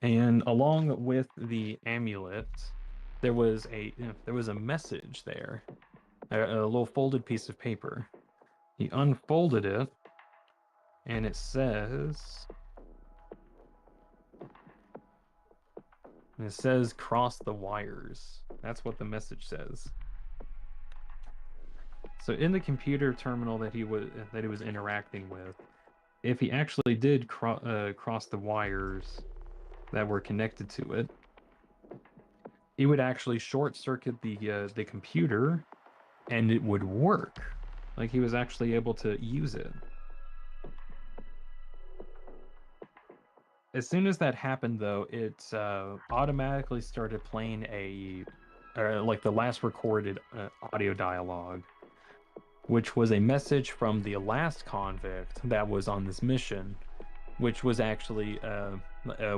B: And along with the amulet, there was a message there, a little folded piece of paper. He unfolded it, and it says cross the wires. That's what the message says. So in the computer terminal that he was interacting with, if he actually did cross the wires that were connected to it, he would actually short circuit the computer, and it would work. Like he was actually able to use it. As soon as that happened, though, it automatically started playing like the last recorded audio dialogue, which was a message from the last convict that was on this mission, which was actually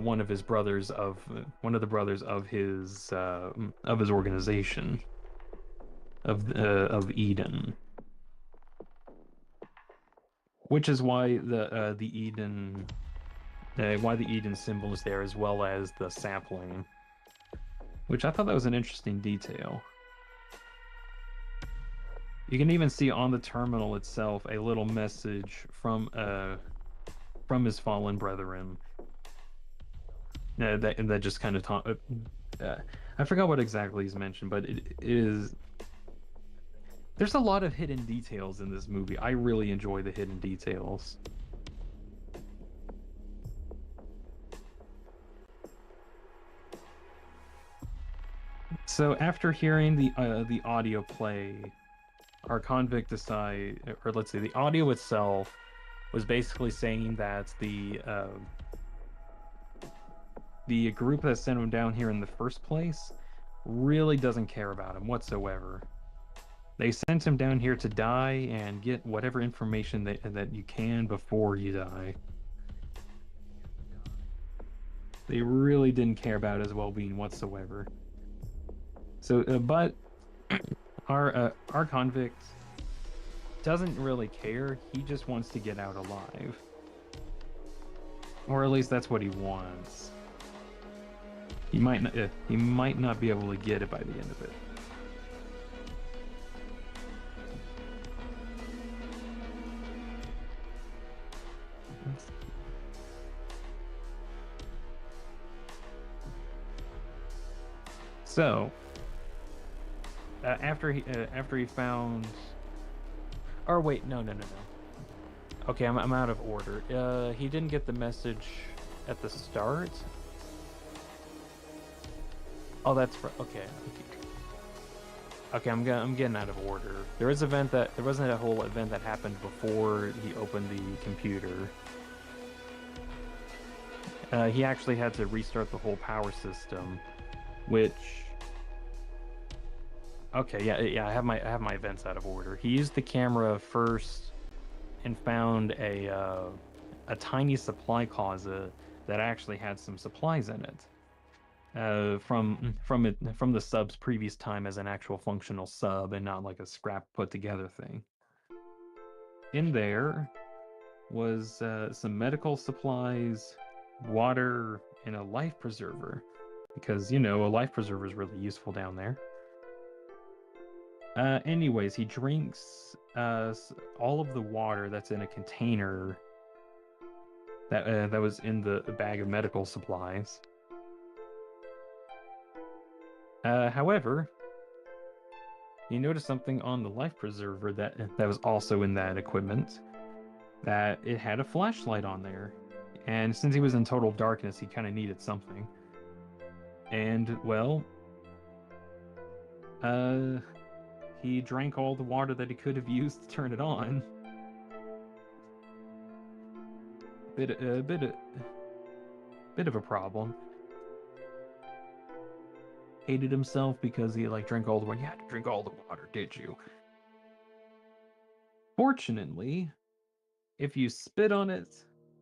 B: one of the brothers of his organization of Eden, which is why the Eden symbol is there, as well as the sapling, which I thought that was an interesting detail. You can even see on the terminal itself a little message from his fallen brethren. That just kind of I forgot what exactly he's mentioned, but it is. There's a lot of hidden details in this movie. I really enjoy the hidden details. So after hearing the audio play, our convict or let's say the audio itself was basically saying that the group that sent him down here in the first place really doesn't care about him whatsoever. They sent him down here to die and get whatever information that you can before you die. They really didn't care about his well-being whatsoever. So, but our convict doesn't really care. He just wants to get out alive, or at least that's what he wants. He might not be able to get it by the end of it. So, after he found, or wait, no. Okay, I'm out of order. He didn't get the message at the start. Oh, that's okay. Okay, I'm getting out of order. There wasn't a whole event that happened before he opened the computer. He actually had to restart the whole power system, which. Okay, yeah, I have my events out of order. He used the camera first and found a tiny supply closet that actually had some supplies in it. From the sub's previous time as an actual functional sub and not like a scrap put together thing. In there was some medical supplies, water, and a life preserver, because a life preserver is really useful down there. Anyways, he drinks all of the water that's in a container that was in the bag of medical supplies. However, he noticed something on the life preserver that was also in that equipment, that it had a flashlight on there. And since he was in total darkness, he kind of needed something. And, well, he drank all the water that he could have used to turn it on. Bit of a problem. hated himself because he like drank all the water. You had to drink all the water, did you? Fortunately, if you spit on it,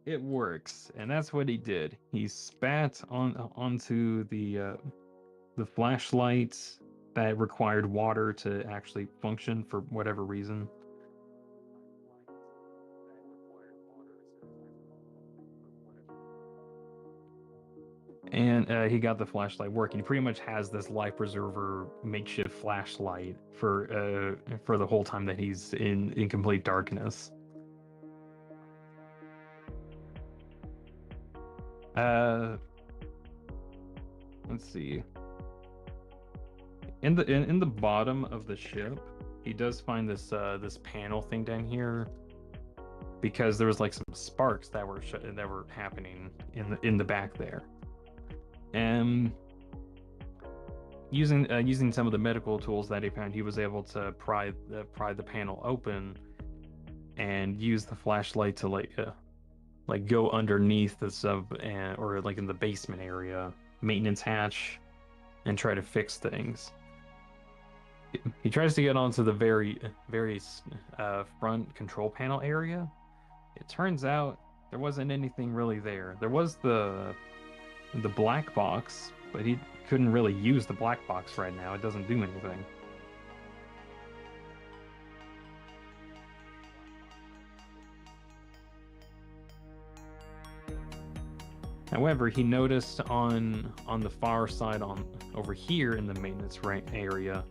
B: it works, and that's what he did. He spat onto the flashlight that required water to actually function for whatever reason. And he got the flashlight working. He pretty much has this life preserver makeshift flashlight for the whole time that he's in complete darkness. Let's see. In the bottom of the ship, he does find this panel thing down here because there was like some sparks that were happening in the back there. And using some of the medical tools that he found, he was able to pry the panel open and use the flashlight to like go underneath the sub or like in the basement area maintenance hatch and try to fix things. He tries to get onto the very front control panel area. It turns out there wasn't anything really there. There was the black box, but he couldn't really use the black box right now. It doesn't do anything. However, he noticed on the far side over here in the maintenance area,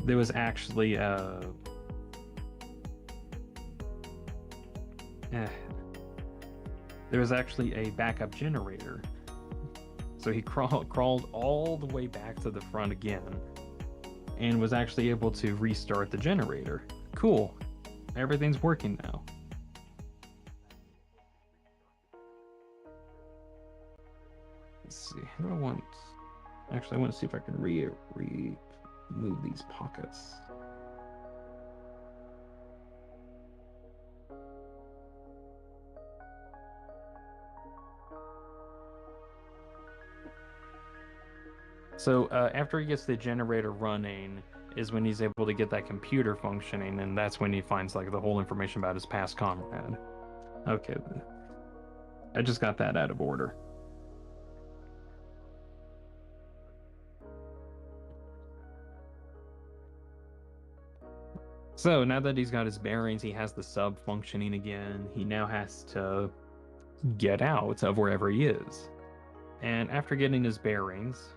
B: there was actually a backup generator. So he crawled all the way back to the front again and was actually able to restart the generator. Cool. Everything's working now. Let's see. How do I want... Actually, I want to see if I can remove these pockets. So after he gets the generator running is when he's able to get that computer functioning, and that's when he finds like the whole information about his past comrade. Okay, I just got that out of order. So now that he's got his bearings, he has the sub functioning again. He now has to get out of wherever he is. And after getting his bearings,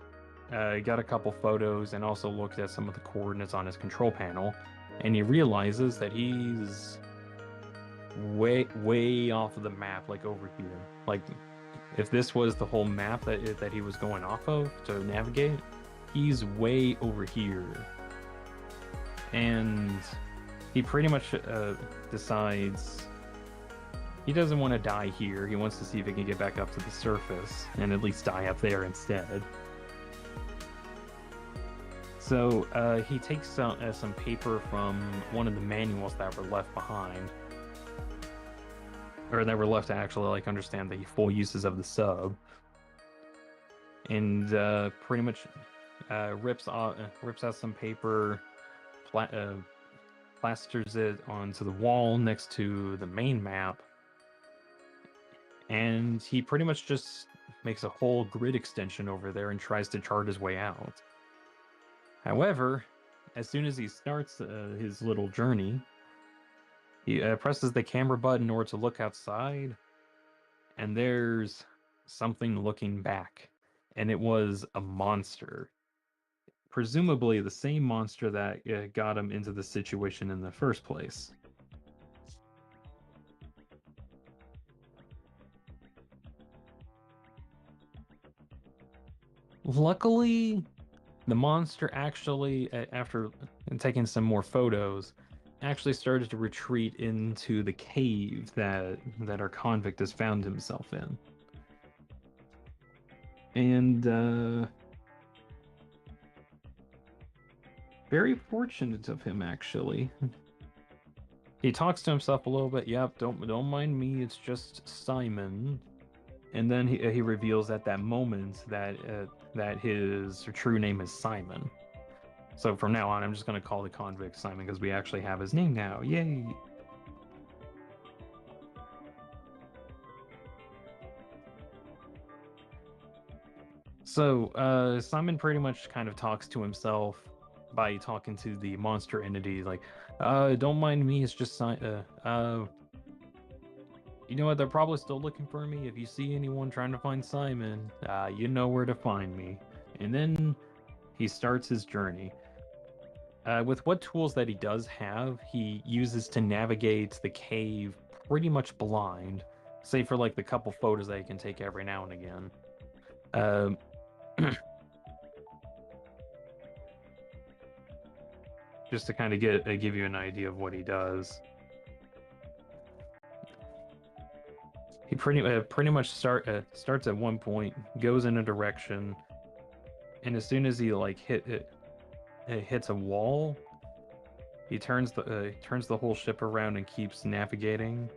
B: he got a couple photos and also looked at some of the coordinates on his control panel, and he realizes that he's way off of the map, like over here. Like, if this was the whole map that he was going off of to navigate, he's way over here. And he pretty much decides he doesn't want to die here. He wants to see if he can get back up to the surface and at least die up there instead. So he takes some paper from one of the manuals that were left behind, or that were left to actually like understand the full uses of the sub, and pretty much rips out some paper, plasters it onto the wall next to the main map, and he pretty much just makes a whole grid extension over there and tries to chart his way out. However, as soon as he starts his little journey, he presses the camera button in order to look outside, and there's something looking back, and it was a monster. Presumably the same monster that got him into the situation in the first place. Luckily, the monster actually, after taking some more photos, actually started to retreat into the cave that our convict has found himself in. And very fortunate of him, actually. He talks to himself a little bit. Yep, don't mind me. It's just Simon. And then he reveals at that moment that that his true name is Simon. So from now on, I'm just going to call the convict Simon because we actually have his name now. Yay! So Simon pretty much kind of talks to himself by talking to the monster entity, like, don't mind me, it's just you know what, they're probably still looking for me. If you see anyone trying to find Simon, you know where to find me. And then he starts his journey. With what tools that he does have, he uses to navigate the cave pretty much blind, save for like the couple photos that he can take every now and again. Just to kind of give you an idea of what he does. He pretty much starts at one point, goes in a direction, and as soon as he like hits a wall, he turns the whole ship around and keeps navigating,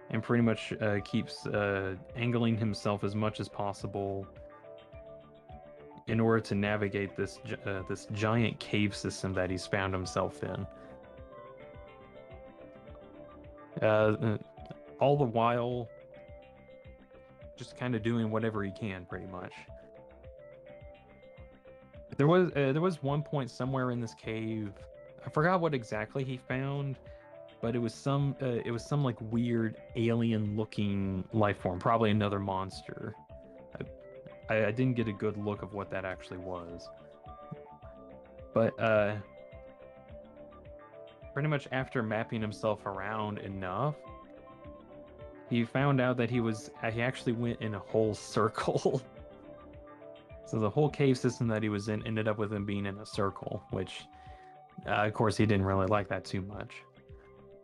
B: and pretty much keeps angling himself as much as possible in order to navigate this giant cave system that he's found himself in. All the while, just kind of doing whatever he can, pretty much. There was one point somewhere in this cave, I forgot what exactly he found, but it was some like weird alien-looking life form, probably another monster. I didn't get a good look of what that actually was, but pretty much after mapping himself around enough, he found out that he actually went in a whole circle. So the whole cave system that he was in ended up with him being in a circle, which, of course, he didn't really like that too much.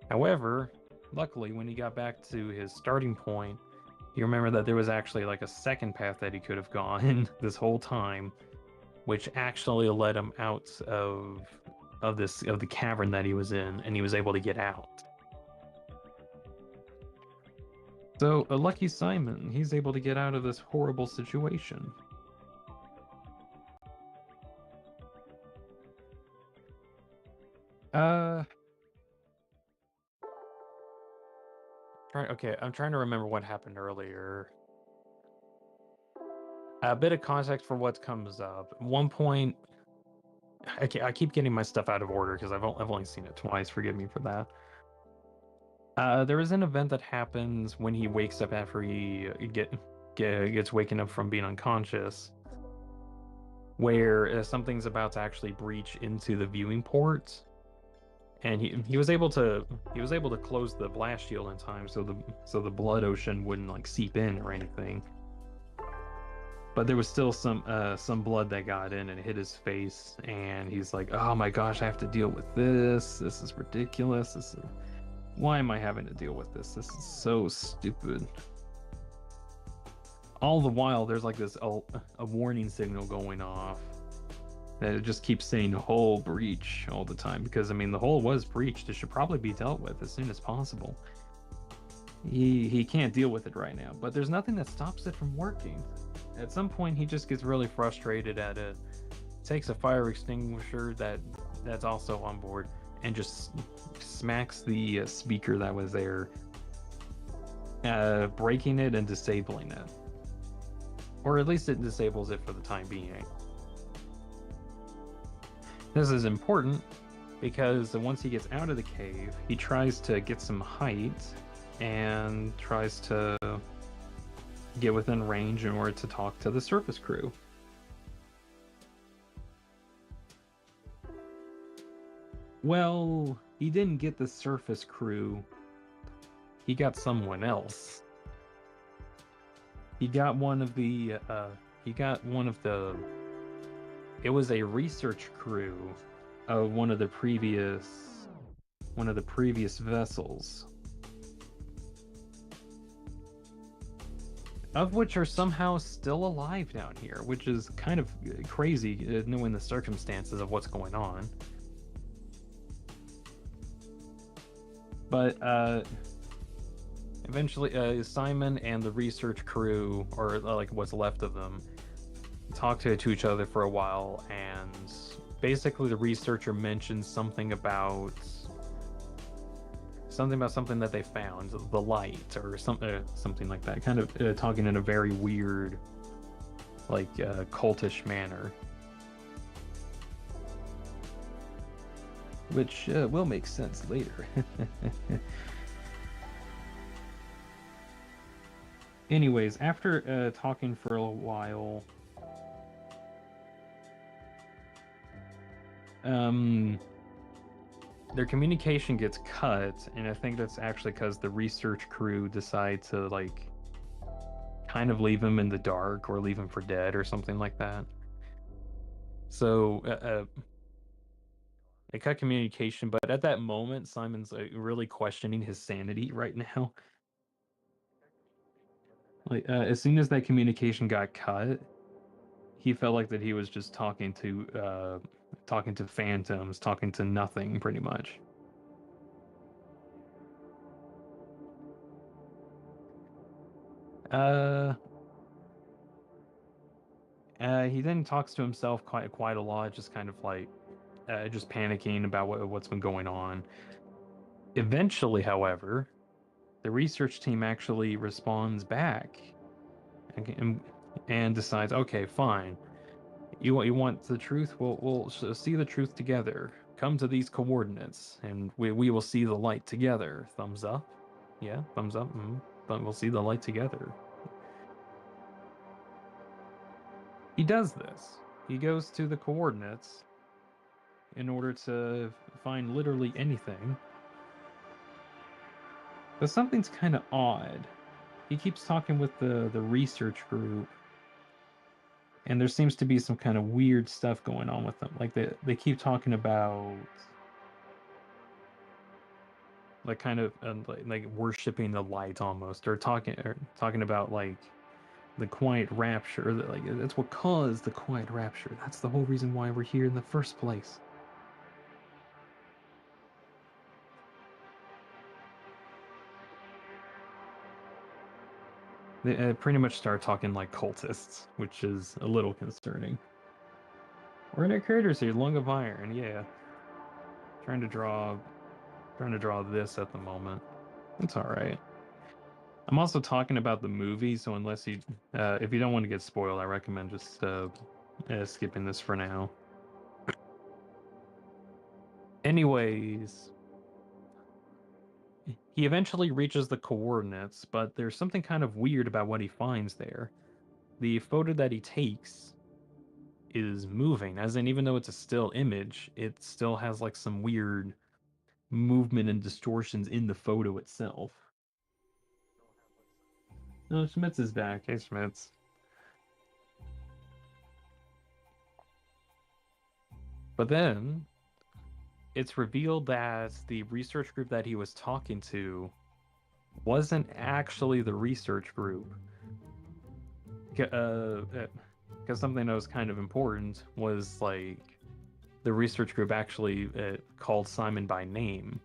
B: However, luckily, when he got back to his starting point, he remembered that there was actually like a second path that he could have gone this whole time, which actually led him out of the cavern that he was in, and he was able to get out. So, a lucky Simon, he's able to get out of this horrible situation. Okay, I'm trying to remember what happened earlier. A bit of context for what comes up. At one point, I keep getting my stuff out of order because I've only seen it twice. Forgive me for that. There is an event that happens when he wakes up after he gets waken up from being unconscious, where something's about to actually breach into the viewing port, and he was able to close the blast shield in time, so the blood ocean wouldn't like seep in or anything. But there was still some blood that got in and hit his face, and he's like, "Oh my gosh, I have to deal with this. This is ridiculous. Why am I having to deal with this? This is so stupid." All the while, there's like this a warning signal going off that it just keeps saying "hull breach" all the time, because I mean the hull was breached. It should probably be dealt with as soon as possible. He can't deal with it right now, but there's nothing that stops it from working. At some point, he just gets really frustrated at it, takes a fire extinguisher that's also on board, and just smacks the speaker that was there, breaking it and disabling it. Or at least it disables it for the time being. This is important because once he gets out of the cave, he tries to get some height and tries to get within range in order to talk to the surface crew. Well, he didn't get the surface crew. He got someone else. He got one of the it was a research crew of one of the previous vessels, of which are somehow still alive down here, which is kind of crazy knowing the circumstances of what's going on. But Eventually, Simon and the research crew, or like what's left of them, talk to each other for a while, and basically the researcher mentions something that they found, the light or something like that, kind of talking in a very weird, like cultish manner, which will make sense later. Anyways, after talking for a while, their communication gets cut, and I think that's actually because the research crew decide to like kind of leave him in the dark or leave him for dead or something like that. So they cut communication, but at that moment, Simon's really questioning his sanity right now. Like as soon as that communication got cut, he felt like that he was just talking to phantoms, talking to nothing, pretty much. Uh, he then talks to himself quite a lot, just kind of like just panicking about what's been going on. Eventually, however, the research team actually responds back and decides, okay, fine. You want the truth? We'll see the truth together. Come to these coordinates, and we will see the light together. Thumbs up. Yeah, thumbs up. We'll see the light together. He does this. He goes to the coordinates in order to find literally anything. But something's kind of odd. He keeps talking with the research group, and there seems to be some kind of weird stuff going on with them. Like they keep talking about like kind of like worshiping the light almost, or talking about like the quiet rapture. Like that's what caused the quiet rapture. That's the whole reason why we're here in the first place. They pretty much start talking like cultists, which is a little concerning. We're in our creators here, Lung of Iron, yeah. Trying to draw this at the moment. It's all right. I'm also talking about the movie, so if you don't want to get spoiled, I recommend just skipping this for now. Anyways, he eventually reaches the coordinates, but there's something kind of weird about what he finds there. The photo that he takes is moving, as in even though it's a still image, it still has like some weird movement and distortions in the photo itself. No, Schmitz is back. Hey, Schmitz. But then it's revealed that the research group that he was talking to wasn't actually the research group. Because something that was kind of important was like the research group actually called Simon by name.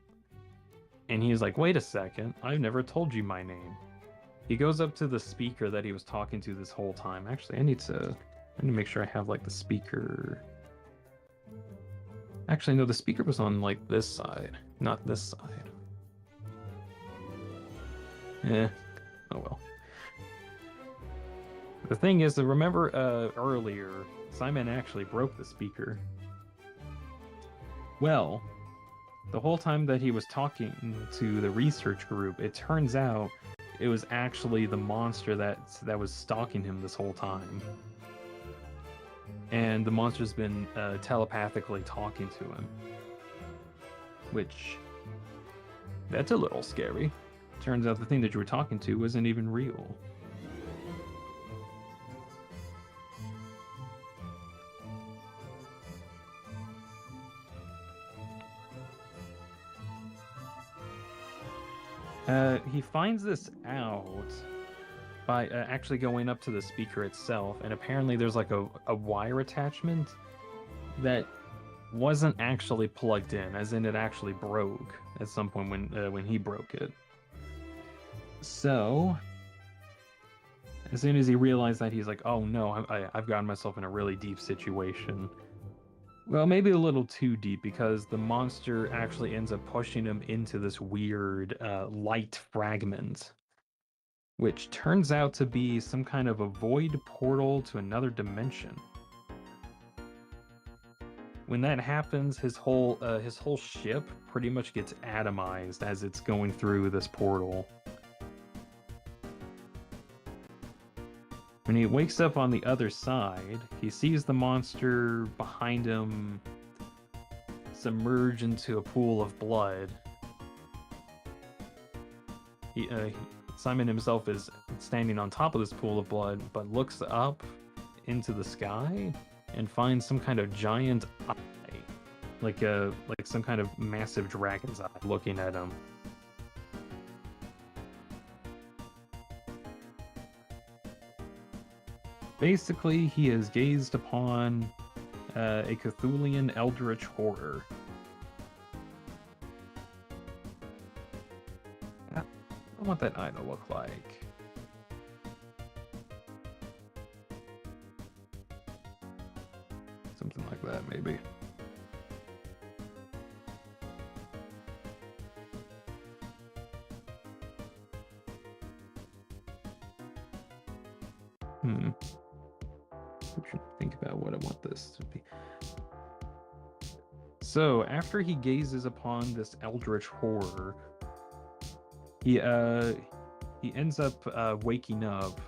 B: And he's like, wait a second, I've never told you my name. He goes up to the speaker that he was talking to this whole time. Actually, I need to make sure I have like the speaker. Actually, no, the speaker was on like this side, not this side. Eh, oh well. The thing is, remember earlier, Simon actually broke the speaker. Well, the whole time that he was talking to the research group, it turns out it was actually the monster that was stalking him this whole time. And the monster's been telepathically talking to him. Which, that's a little scary. Turns out the thing that you were talking to wasn't even real. He finds this out by actually going up to the speaker itself, and apparently there's like a wire attachment that wasn't actually plugged in, as in it actually broke at some point when he broke it. So, as soon as he realized that, he's like, oh no, I've gotten myself in a really deep situation. Well, maybe a little too deep because the monster actually ends up pushing him into this weird light fragment, which turns out to be some kind of a void portal to another dimension. When that happens, his whole ship pretty much gets atomized as it's going through this portal. When he wakes up on the other side, he sees the monster behind him submerge into a pool of blood. Simon himself is standing on top of this pool of blood, but looks up into the sky and finds some kind of giant eye, like some kind of massive dragon's eye looking at him. Basically, he has gazed upon a Cthulhian eldritch horror. I don't want that eye to look like. Something like that, maybe. I should think about what I want this to be. So, after he gazes upon this eldritch horror, he ends up waking up,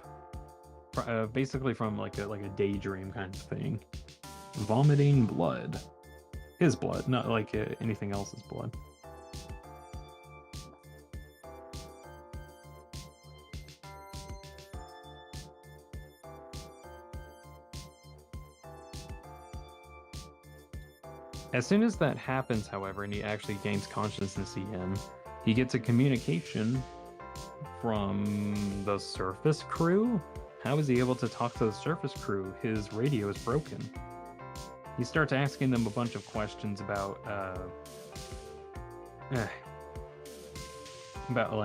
B: basically from like a daydream kind of thing, vomiting blood, his blood, not like anything else's blood. As soon as that happens, however, and he actually gains consciousness again, he gets a communication from the surface crew. How is he able to talk to the surface crew? His radio is broken. He starts asking them a bunch of questions about what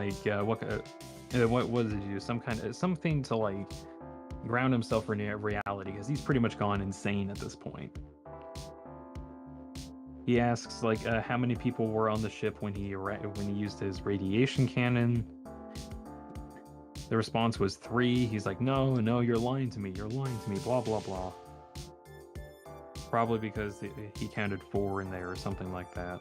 B: does he do? Something to like ground himself in reality, because he's pretty much gone insane at this point. He asks like how many people were on the ship when he used his radiation cannon. The response was 3. He's like, no, you're lying to me, blah blah blah. Probably because he counted 4 in there or something like that.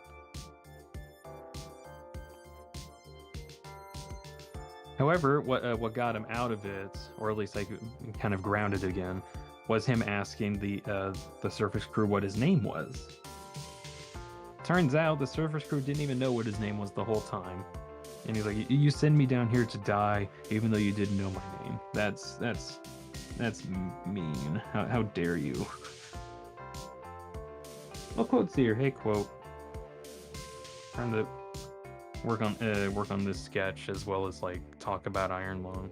B: However, what got him out of it, or at least like kind of grounded again, was him asking the surface crew what his name was. Turns out the surface crew didn't even know what his name was the whole time. And he's like, you send me down here to die even though you didn't know my name. That's mean. How dare you? Well, quotes here. Hey, quote. Trying to work on this sketch as well as like talk about Iron Lung.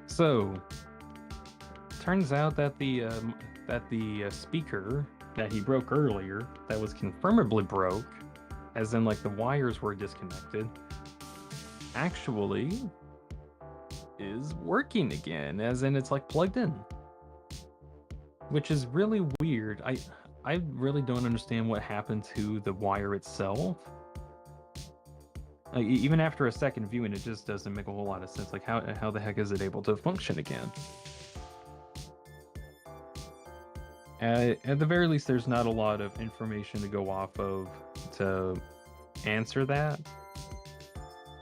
B: So, turns out that the speaker that he broke earlier, that was confirmably broke, as in like the wires were disconnected, actually is working again, as in it's like plugged in. Which is really weird. I really don't understand what happened to the wire itself. Like, even after a second viewing, it just doesn't make a whole lot of sense. Like, how the heck is it able to function again? At the very least, there's not a lot of information to go off of to answer that.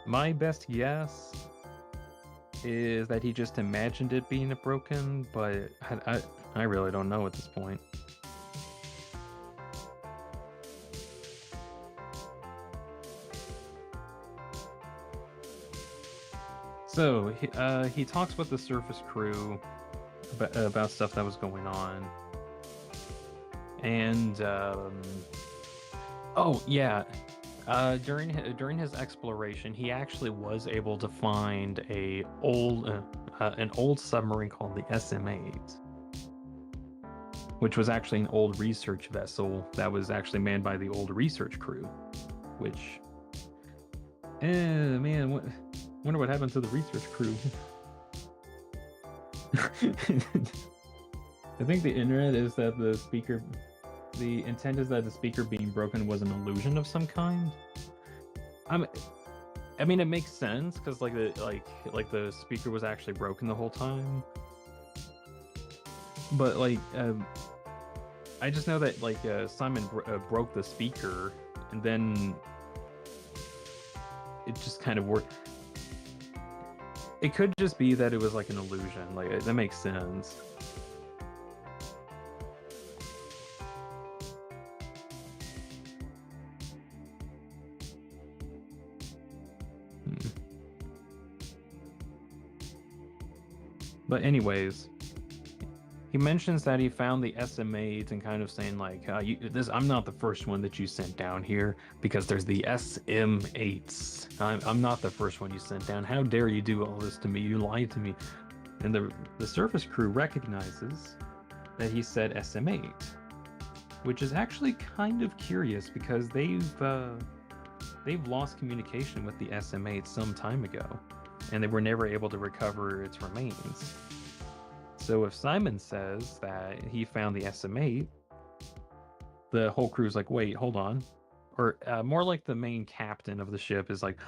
B: My best guess is that he just imagined it being broken, but I really don't know at this point. So he talks with the surface crew about stuff that was going on, And oh yeah, during his exploration, he actually was able to find an old submarine called the SM-8, which was actually an old research vessel that was actually manned by the old research crew. Which, man, wonder what happened to the research crew. I think the internet is that the intent is that the speaker being broken was an illusion of some kind. I mean, it makes sense because like the speaker was actually broken the whole time. But like, I just know that like Simon broke the speaker, and then it just kind of worked. It could just be that it was like an illusion. Like that makes sense. But anyways, he mentions that he found the SM-8 and kind of saying like, I'm not the first one that you sent down here because there's the SM-8s. I'm not the first one you sent down. How dare you do all this to me? You lied to me. And the surface crew recognizes that he said SM-8, which is actually kind of curious because they've lost communication with the SM-8 some time ago, and they were never able to recover its remains. So if Simon says that he found the SM-8, the whole crew's like, wait, hold on. Or more like the main captain of the ship is like,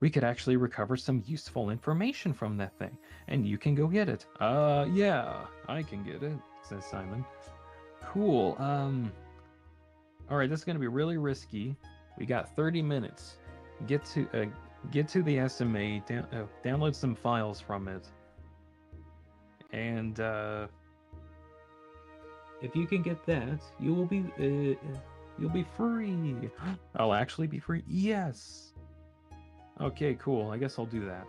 B: we could actually recover some useful information from that thing, and you can go get it. Yeah, I can get it, says Simon. Cool. All right, this is gonna be really risky. We got 30 minutes. Get to the SMA, download some files from it, and if you can get that, you'll be free. I'll actually be free. Yes. Okay, cool. I guess I'll do that.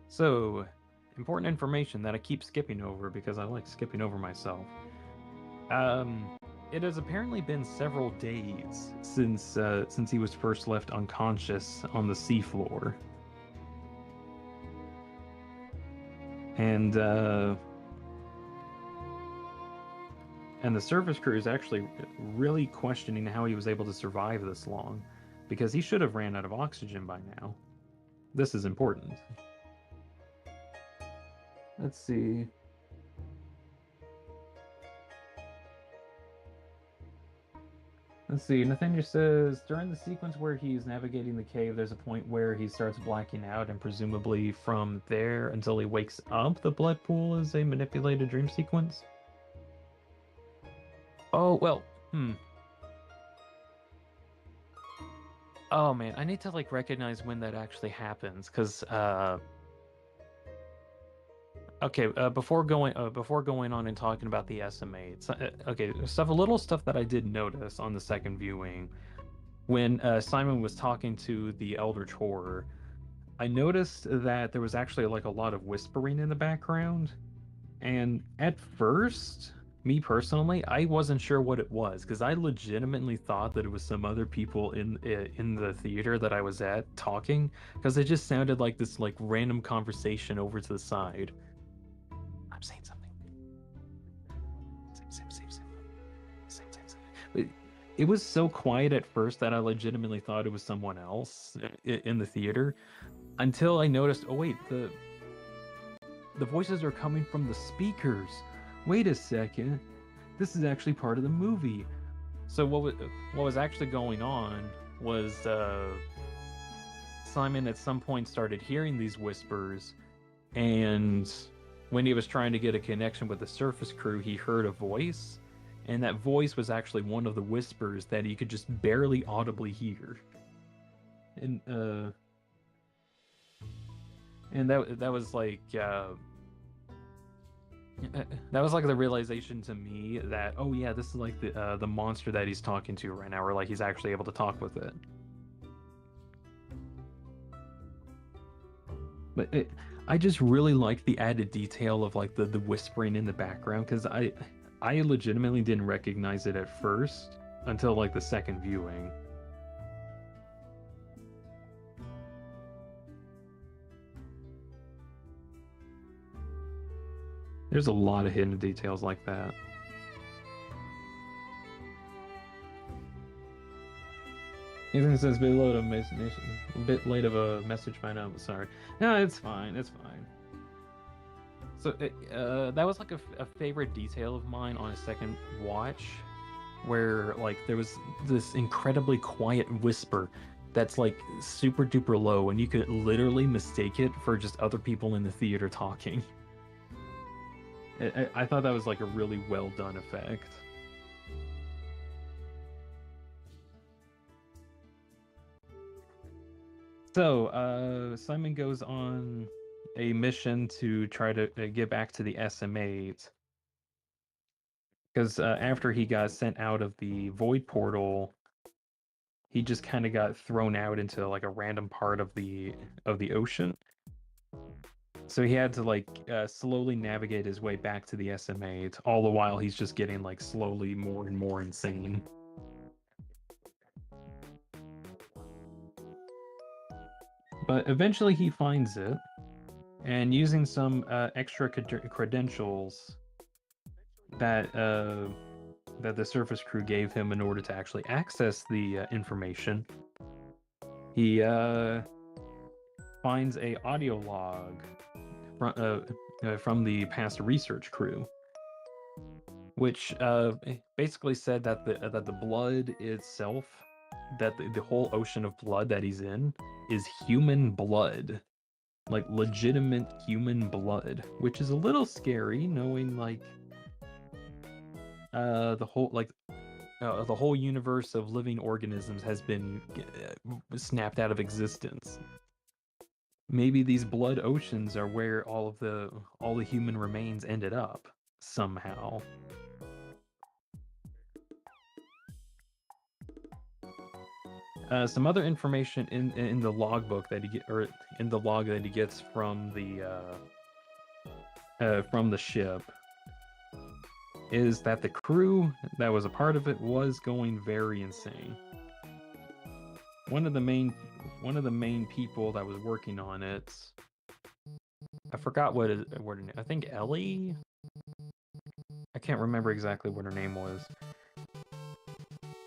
B: So, important information that I keep skipping over because I like skipping over myself. It has apparently been several days since he was first left unconscious on the seafloor. And the surface crew is actually really questioning how he was able to survive this long, because he should have ran out of oxygen by now. This is important. Let's see. Nathaniel says, during the sequence where he's navigating the cave, there's a point where he starts blacking out, and presumably from there until he wakes up, the blood pool is a manipulated dream sequence. Oh, well, Oh man, I need to like recognize when that actually happens, because okay, before going on and talking about the SM-8, okay, a little stuff that I did notice on the second viewing when Simon was talking to the Eldritch Horror. I noticed that there was actually like a lot of whispering in the background, and at first, me personally, I wasn't sure what it was, because I legitimately thought that it was some other people in the theater that I was at talking, because it just sounded like this like random conversation over to the side. I'm saying something. It was so quiet at first that I legitimately thought it was someone else in the theater, until I noticed, oh wait, the voices are coming from the speakers. Wait a second, this is actually part of the movie. So what was actually going on was Simon at some point started hearing these whispers, and when he was trying to get a connection with the surface crew, he heard a voice, and that voice was actually one of the whispers that he could just barely audibly hear. And that was like that was like the realization to me that, oh yeah, this is like the monster that he's talking to right now, or like he's actually able to talk with it. But I just really like the added detail of like the whispering in the background, because I legitimately didn't recognize it at first until like the second viewing. There's a lot of hidden details like that. Ethan says a bit late of a message by now, but sorry. No, it's fine. It's fine. So that was like a favorite detail of mine on a second watch, where like there was this incredibly quiet whisper that's like super duper low, and you could literally mistake it for just other people in the theater talking. I thought that was like a really well done effect. So, Simon goes on a mission to try to get back to the SM8. Because after he got sent out of the void portal, he just kind of got thrown out into like a random part of the ocean. So he had to like slowly navigate his way back to the SM8. All the while, he's just getting like slowly more and more insane. But eventually, he finds it, and using some extra credentials that that the surface crew gave him in order to actually access the information, he finds a audio log from the past research crew, which basically said that the blood itself, that the whole ocean of blood that he's in, is human blood, like legitimate human blood, which is a little scary, knowing like the whole universe of living organisms has been snapped out of existence. Maybe these blood oceans are where all the human remains ended up somehow. Some other information in the logbook that in the log that he gets from the ship is that the crew that was a part of it was going very insane. One of the main people that was working on it, I forgot what her name. I think Ellie. I can't remember exactly what her name was.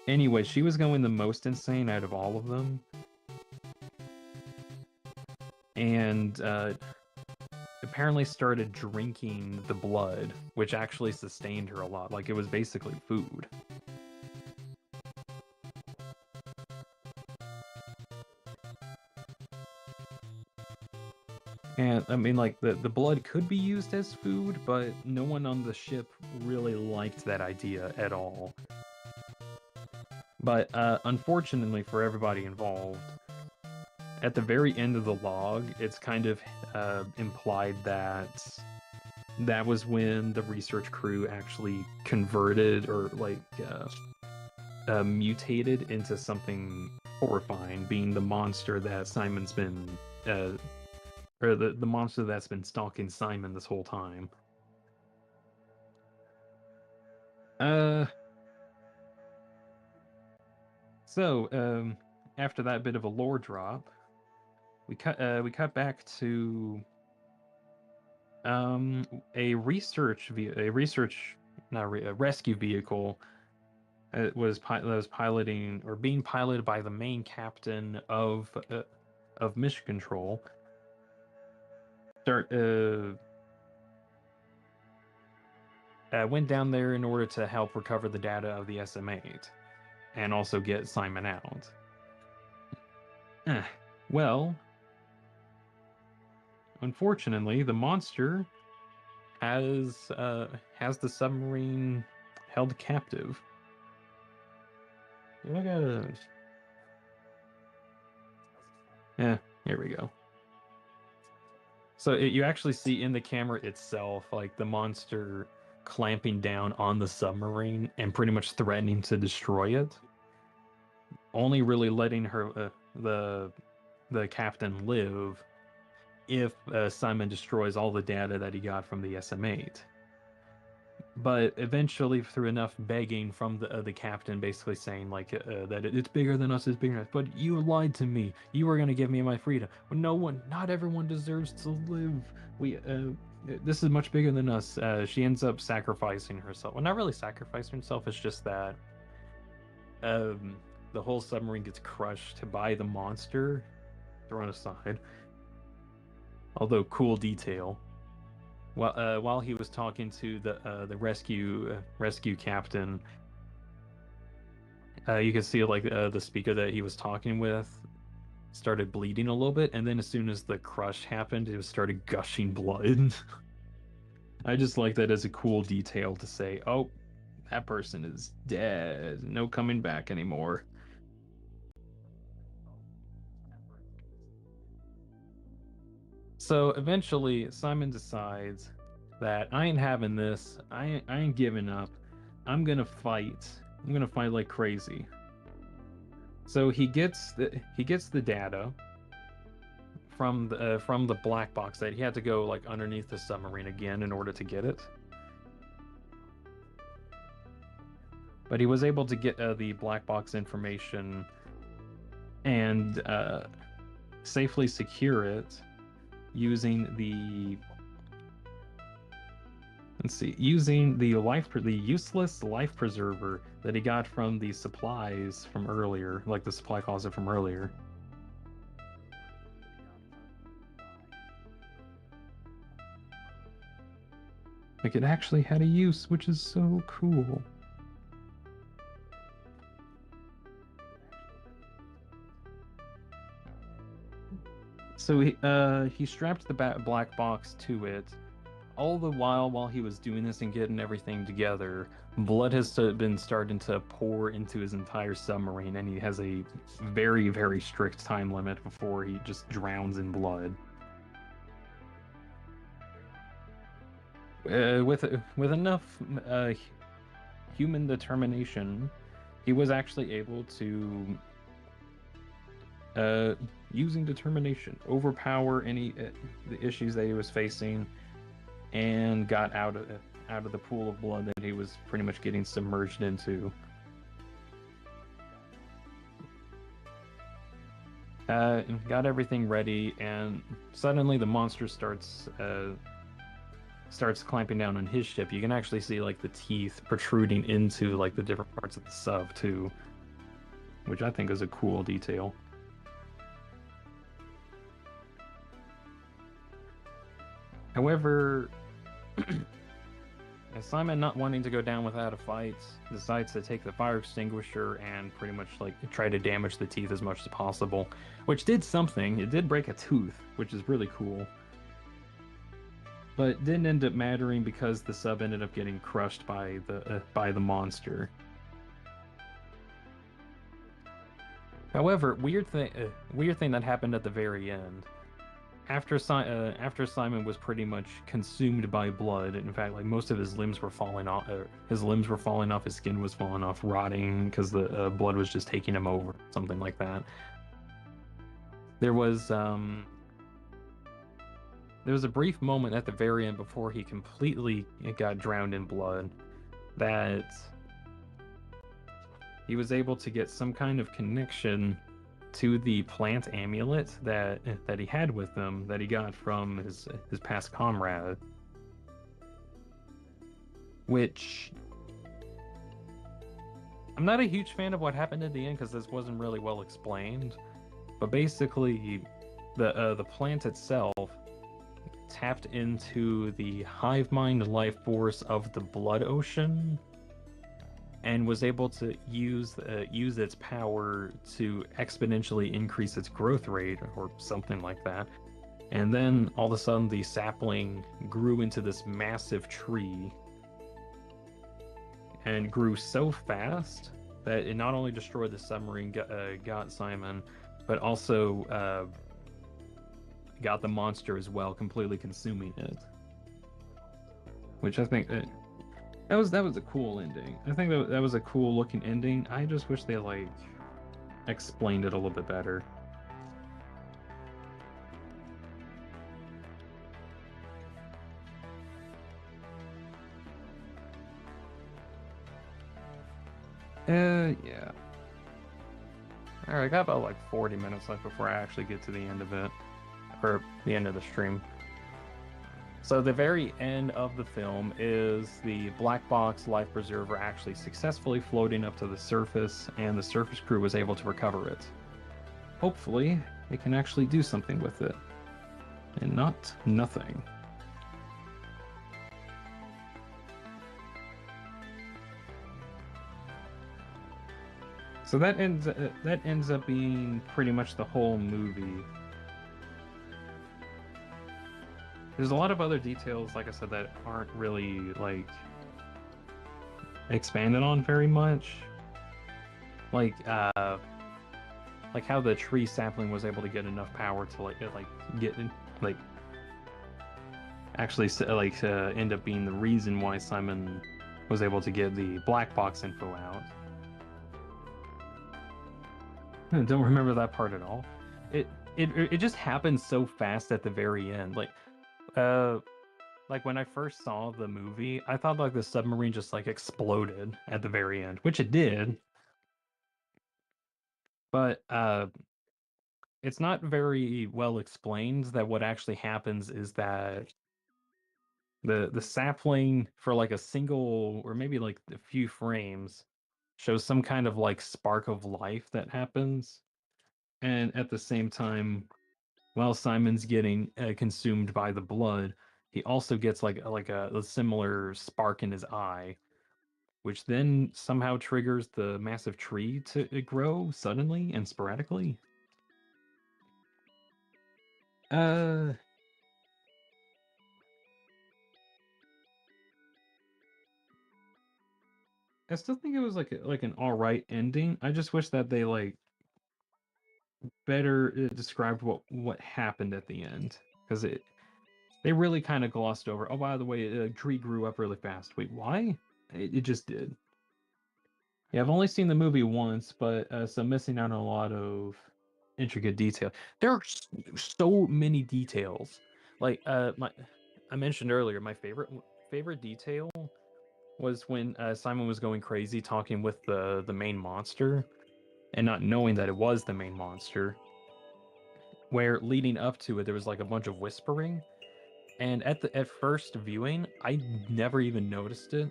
B: Anyway, she was going the most insane out of all of them, and apparently started drinking the blood, which actually sustained her a lot. Like, it was basically food. And I mean, like, the blood could be used as food, but no one on the ship really liked that idea at all. But unfortunately for everybody involved, at the very end of the log, it's kind of implied that that was when the research crew actually converted or like mutated into something horrifying, being the monster that Simon's been or the monster that's been stalking Simon this whole time. So after that bit of a lore drop, we cut back to a rescue vehicle was piloting or being piloted by the main captain of Mission Control. Went down there in order to help recover the data of the SM8 and also get Simon out. Well, unfortunately, the monster has the submarine held captive. Look at it. Yeah, here we go. So you actually see in the camera itself, like, the monster clamping down on the submarine and pretty much threatening to destroy it. Only really letting her the captain live if Simon destroys all the data that he got from the SM8. But eventually, through enough begging from the captain, basically saying like that it's bigger than us, it's bigger than us. But you lied to me. You were gonna give me my freedom. Well, not everyone deserves to live. This is much bigger than us. She ends up sacrificing herself. Well, not really sacrificing herself. It's just that the whole submarine gets crushed by the monster, thrown aside. Although cool detail. While he was talking to the rescue captain, you could see like the speaker that he was talking with started bleeding a little bit, and then as soon as the crush happened, it started gushing blood. I just like that as a cool detail to say, "Oh, that person is dead. No coming back anymore." So eventually, Simon decides that I ain't having this. I ain't giving up. I'm gonna fight. I'm gonna fight like crazy. So he gets the data from the black box that he had to go like underneath the submarine again in order to get it. But he was able to get the black box information and safely secure it using the using the useless life preserver that he got from the supplies from earlier, like the supply closet from earlier. Like it actually had a use, which is so cool. So he strapped the black box to it. All the while he was doing this and getting everything together, blood has been starting to pour into his entire submarine, and he has a very, very strict time limit before he just drowns in blood. With enough human determination, he was actually able to, using determination, overpower any the issues that he was facing, and got out of the pool of blood that he was pretty much getting submerged into. Got everything ready, and suddenly the monster starts clamping down on his ship. You can actually see like the teeth protruding into like the different parts of the sub too, which I think is a cool detail. However, Simon, not wanting to go down without a fight, decides to take the fire extinguisher and pretty much like try to damage the teeth as much as possible, which did something. It did break a tooth, which is really cool. But didn't end up mattering because the sub ended up getting crushed by the monster. However, weird thing that happened at the very end. After Simon was pretty much consumed by blood, in fact, like most of his limbs were falling off. His limbs were falling off. His skin was falling off, rotting because the blood was just taking him over, something like that. There was a brief moment at the very end before he completely got drowned in blood that he was able to get some kind of connection to the plant amulet that he had with him that he got from his past comrade, which I'm not a huge fan of what happened at the end because this wasn't really well explained. But basically, the plant itself tapped into the hive mind life force of the blood ocean and was able to use its power to exponentially increase its growth rate or something like that. And then all of a sudden the sapling grew into this massive tree and grew so fast that it not only destroyed the submarine, got Simon, but also got the monster as well, completely consuming it. Which I think that was a cool ending. I think that was a cool looking ending. I just wish they like explained it a little bit better. Yeah. All right, I got about like 40 minutes left before I actually get to the end of it, or the end of the stream. So the very end of the film is the black box life preserver actually successfully floating up to the surface, and the surface crew was able to recover it. Hopefully, they can actually do something with it, and not nothing. So that ends up being pretty much the whole movie. There's a lot of other details, like I said, that aren't really like expanded on very much. Like how the tree sapling was able to get enough power to get like actually end up being the reason why Simon was able to get the black box info out. I don't remember that part at all. It just happened so fast at the very end. Uh like when I first saw the movie, I thought like the submarine just like exploded at the very end, which it did. But it's not very well explained that what actually happens is that the sapling for like a single or maybe like a few frames shows some kind of like spark of life that happens, and at the same time, while Simon's getting consumed by the blood, he also gets a similar spark in his eye, which then somehow triggers the massive tree to grow suddenly and sporadically. Uh, I still think it was like an all right ending. I just wish that they like better described what happened at the end, because they really kind of glossed over. Oh, by the way, a tree grew up really fast. Wait, why? It just did. Yeah, I've only seen the movie once, but so missing out on a lot of intricate detail. There are so many details. Like I mentioned earlier, my favorite detail was when Simon was going crazy talking with the main monster and not knowing that it was the main monster. Where leading up to it, there was like a bunch of whispering, and at first viewing, I never even noticed it.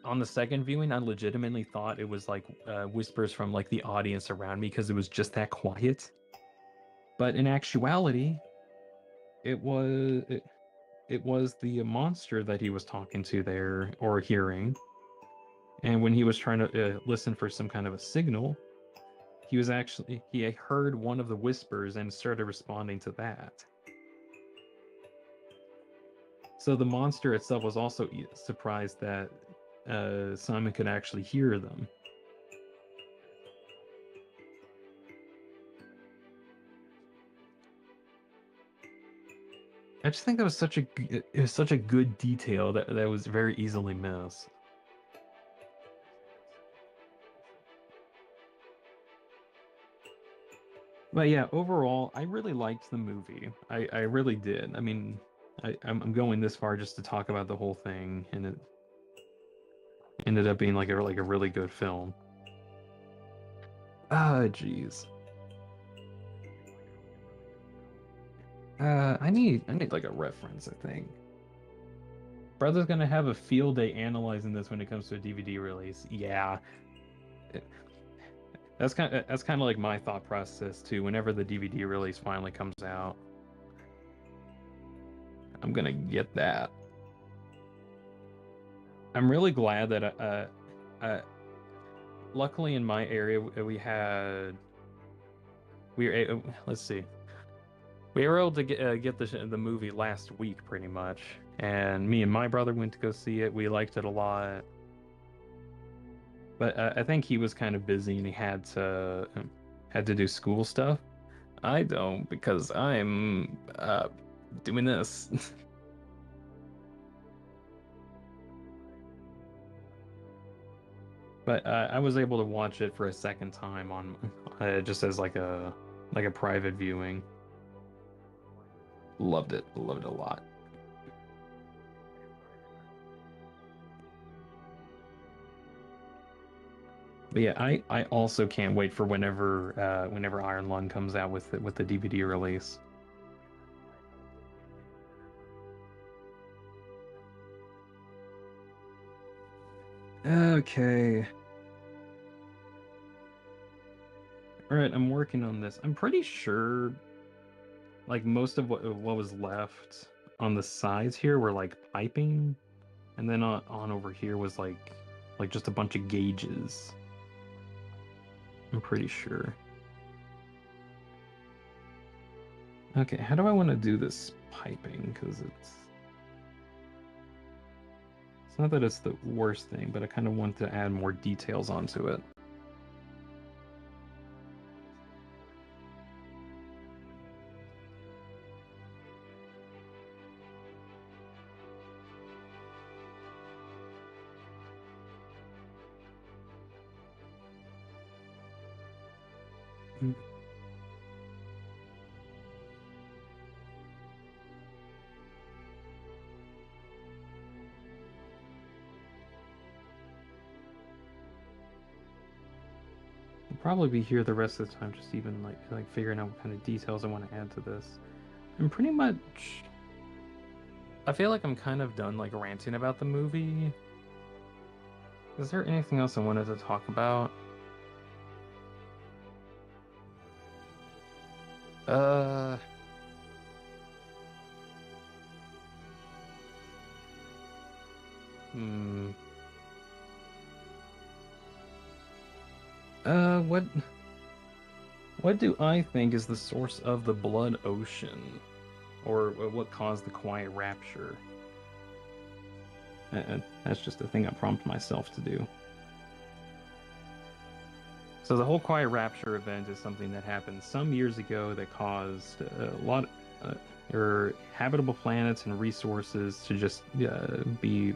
B: On the second viewing, I legitimately thought it was like whispers from like the audience around me because it was just that quiet. But in actuality, it was it, it was the monster that he was talking to there or hearing. And when he was trying to listen for some kind of a signal, he heard one of the whispers and started responding to that. So the monster itself was also surprised that Simon could actually hear them. I just think that was it was such a good detail that was very easily missed. But yeah, overall, I really liked the movie. I really did. I mean, I'm going this far just to talk about the whole thing, and it ended up being like a really good film. Ah, jeez. I need like a reference, I think. Brother's gonna have a field day analyzing this when it comes to a DVD release. Yeah. That's kind of like my thought process too. Whenever the DVD release finally comes out, I'm gonna get that. I'm really glad that luckily in my area let's see, we were able to get the movie last week pretty much, and me and my brother went to go see it. We liked it a lot, but I think he was kind of busy and he had to do school stuff. I don't, because I'm doing this. But I was able to watch it for a second time on just as like a private viewing. Loved it a lot. But yeah, I also can't wait for whenever Iron Lung comes out with the DVD release. Okay. All right, I'm working on this. I'm pretty sure like most of what was left on the sides here were like piping, and then on over here was like just a bunch of gauges. I'm pretty sure. Okay, how do I want to do this piping? Because it's not that it's the worst thing, but I kind of want to add more details onto it. I'll probably be here the rest of the time, just even like figuring out what kind of details I want to add to this. I'm pretty much. I feel like I'm kind of done like ranting about the movie. Is there anything else I wanted to talk about? Uh, hmm. What do I think is the source of the blood ocean, or what caused the quiet rapture? That's just a thing I prompt myself to do. So the whole quiet rapture event is something that happened some years ago that caused a lot, or habitable planets and resources to just be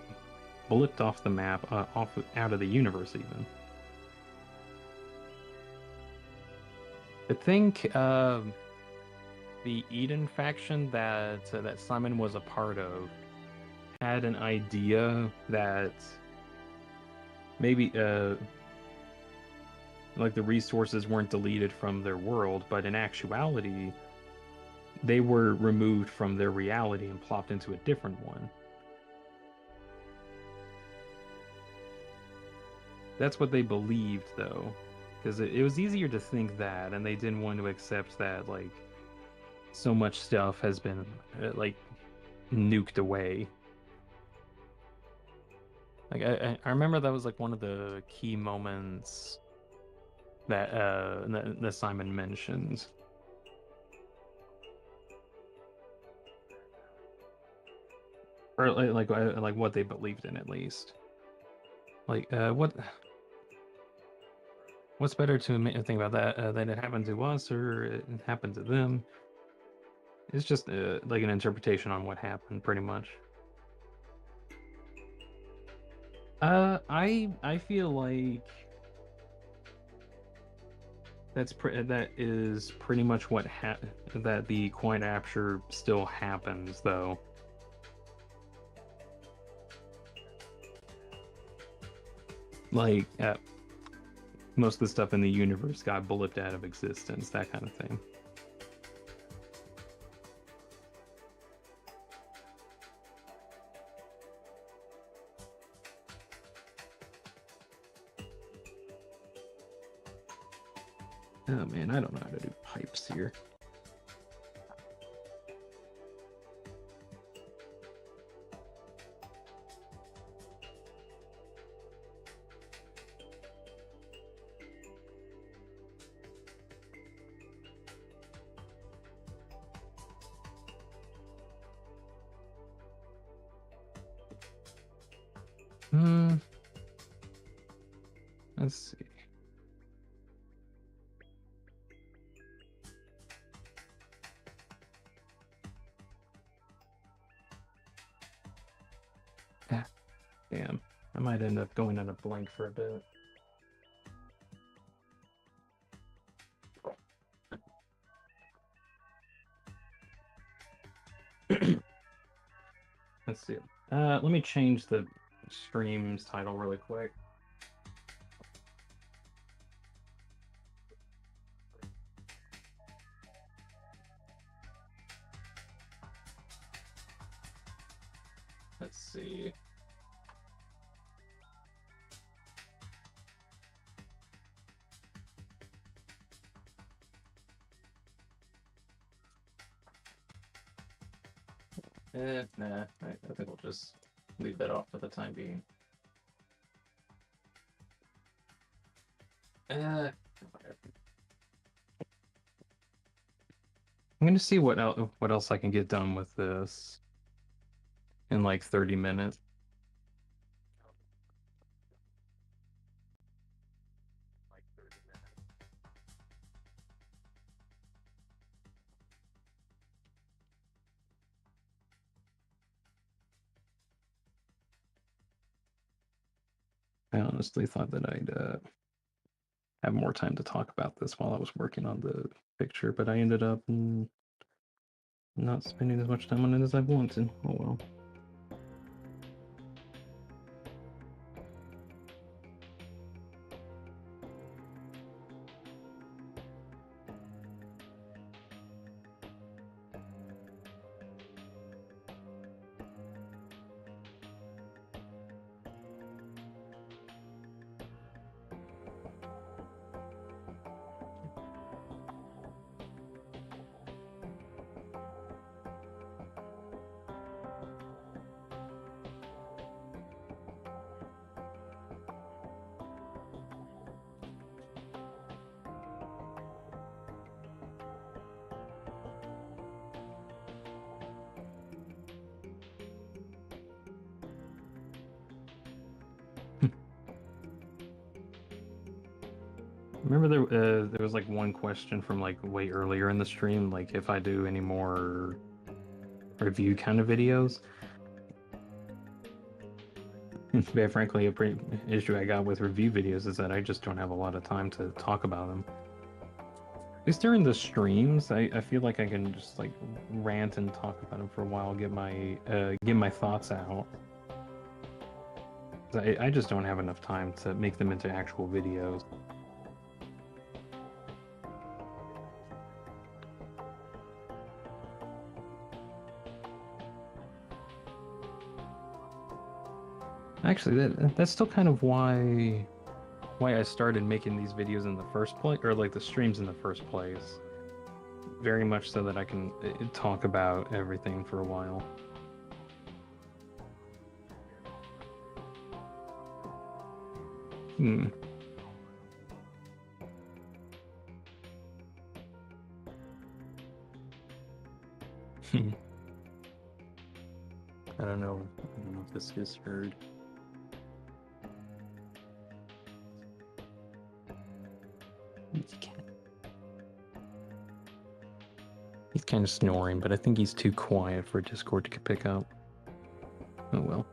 B: blipped off the map, off out of the universe even. I think the Eden faction that Simon was a part of had an idea that maybe like the resources weren't deleted from their world, but in actuality, they were removed from their reality and plopped into a different one. That's what they believed, though, because it was easier to think that, and they didn't want to accept that, like, so much stuff has been, like, nuked away. Like, I remember that was, like, one of the key moments that Simon mentioned. Or, like what they believed in, at least. Like, what's better to think about that it happened to us or it happened to them? It's just like an interpretation on what happened, pretty much. I feel like that is pretty much that the coin rapture still happens, though. Like, most of the stuff in the universe got blipped out of existence, that kind of thing. Oh man, I don't know how to do pipes here. Hmm. Let's see. Ah, damn. I might end up going on a blank for a bit. Let's see. Let me change the stream's title really quick. Let's see. Nah, I think we'll just leave that off for the time being. I'm gonna see what else I can get done with this in like 30 minutes. I honestly thought that I'd have more time to talk about this while I was working on the picture, but I ended up not spending as much time on it as I wanted. Oh well. Remember there was like one question from like way earlier in the stream, like if I do any more review kind of videos. Yeah, frankly, a pretty issue I got with review videos is that I just don't have a lot of time to talk about them. At least during the streams, I feel like I can just like rant and talk about them for a while, get my thoughts out. I just don't have enough time to make them into actual videos. Actually, that's still kind of why I started making these videos in the first place, or like the streams in the first place. Very much so that I can talk about everything for a while. Hmm. I don't know. I don't know if this is heard. He's kind of snoring, but I think he's too quiet for Discord to pick up. Oh well.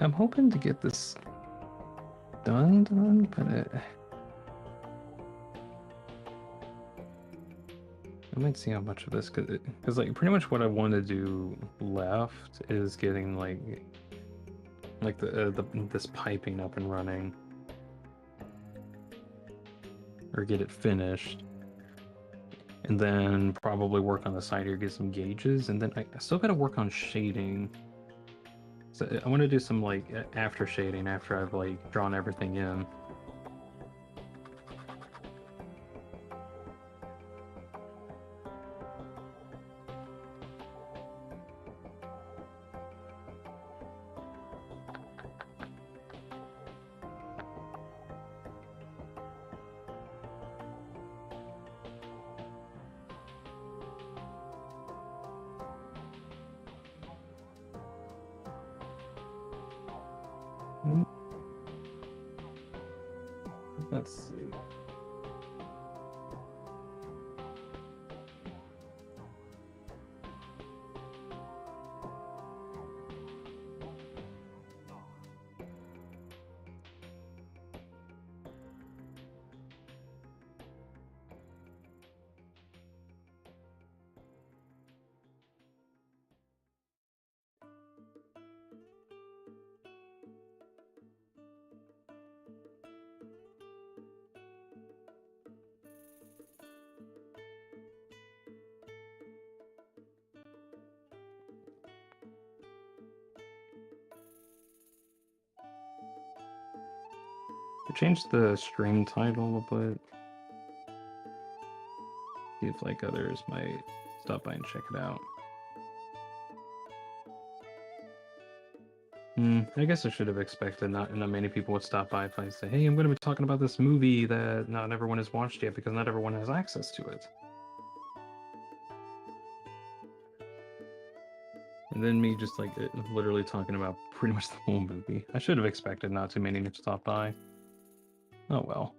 B: I'm hoping to get this done, but I might see how much of this, because like pretty much what I want to do left is getting like this piping up and running, or get it finished, and then probably work on the side here, get some gauges, and then I still got to work on shading. So I want to do some like after shading after I've like drawn everything in. Let's see. change the stream title a bit. See if like others might stop by and check it out. I guess I should have expected not many people would stop by if I say, hey, I'm going to be talking about this movie that not everyone has watched yet because not everyone has access to it. And then me just like literally talking about pretty much the whole movie. I should have expected not too many to stop by. Oh well.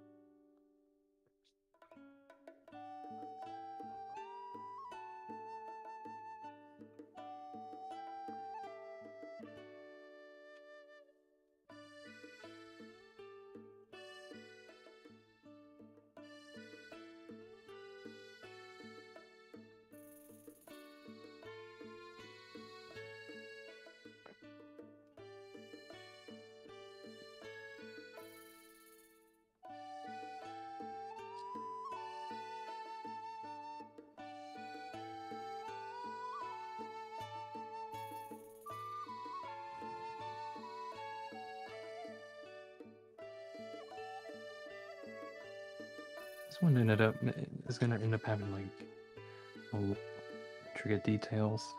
B: This one is gonna end up having like intricate details.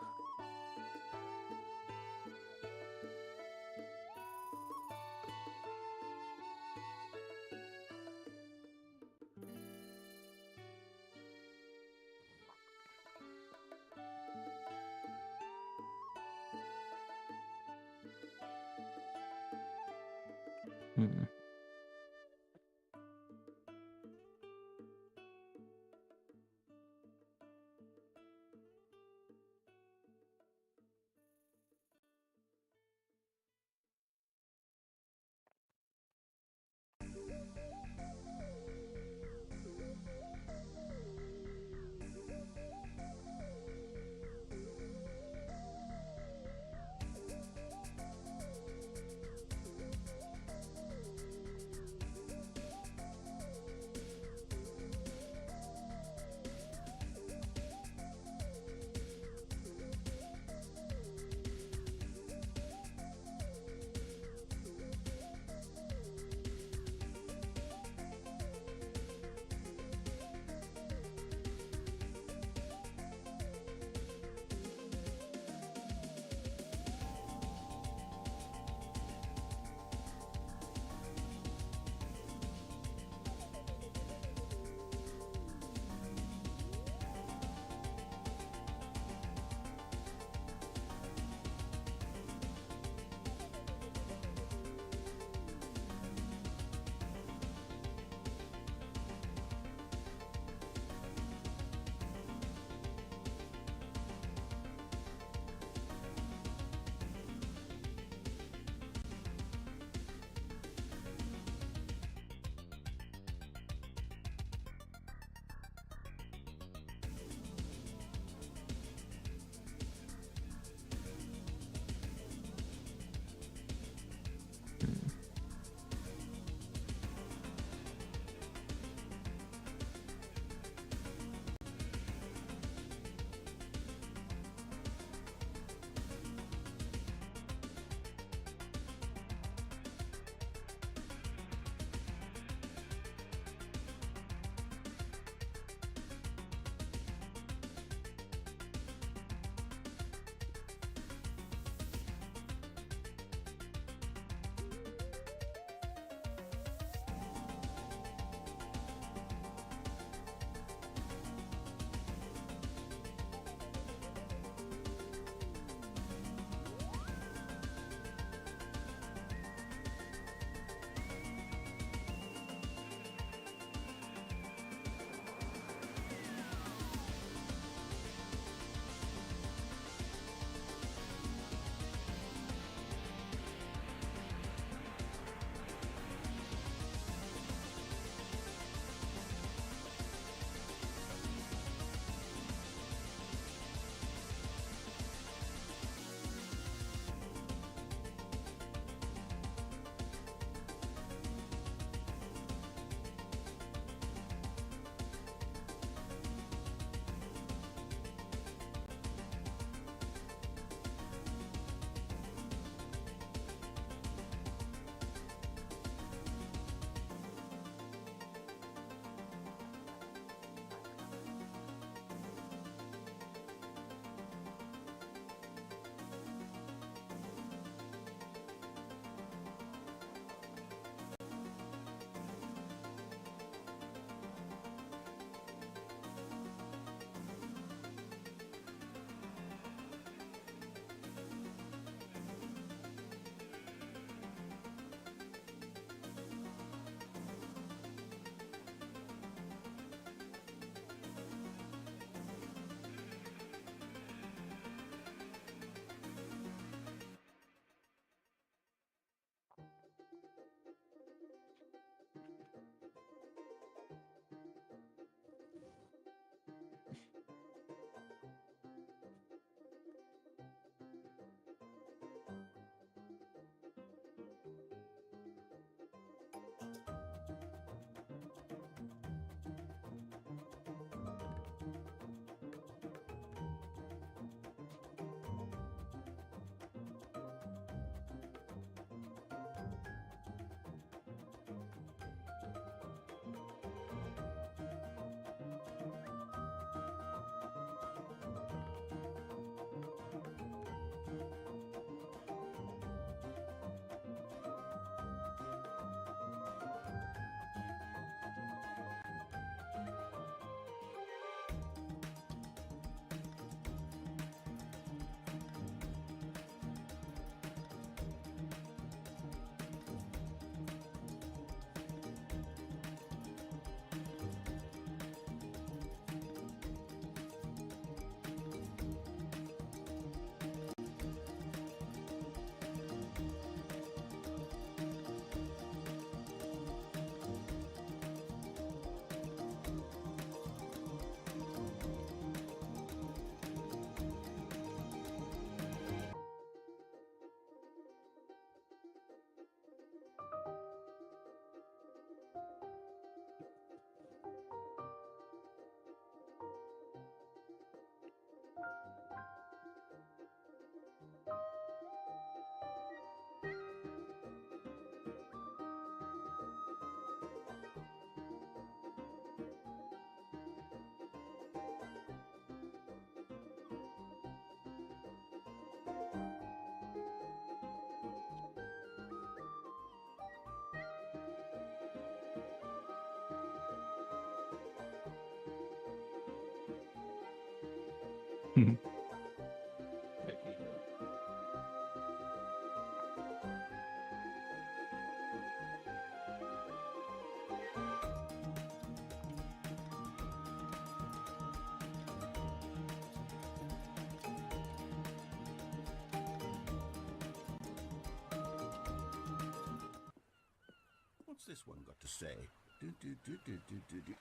C: What's this one got to say?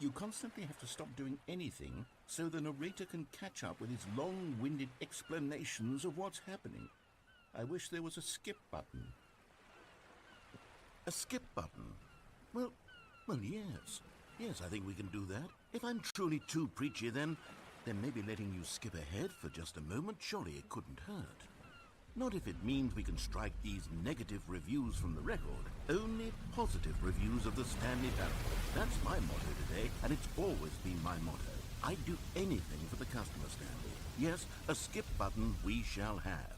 C: You constantly have to stop doing anything so the narrator can catch up with his long-winded explanations of what's happening. I wish there was a skip button. A skip button? Well, yes. Yes, I think we can do that. If I'm truly too preachy, then maybe letting you skip ahead for just a moment, surely it couldn't hurt. Not if it means we can strike these negative reviews from the record. Only positive reviews of the Stanley Parable. That's my motto today, and it's always been my motto. I'd do anything for the customer, Stanley. Yes, a skip button we shall have.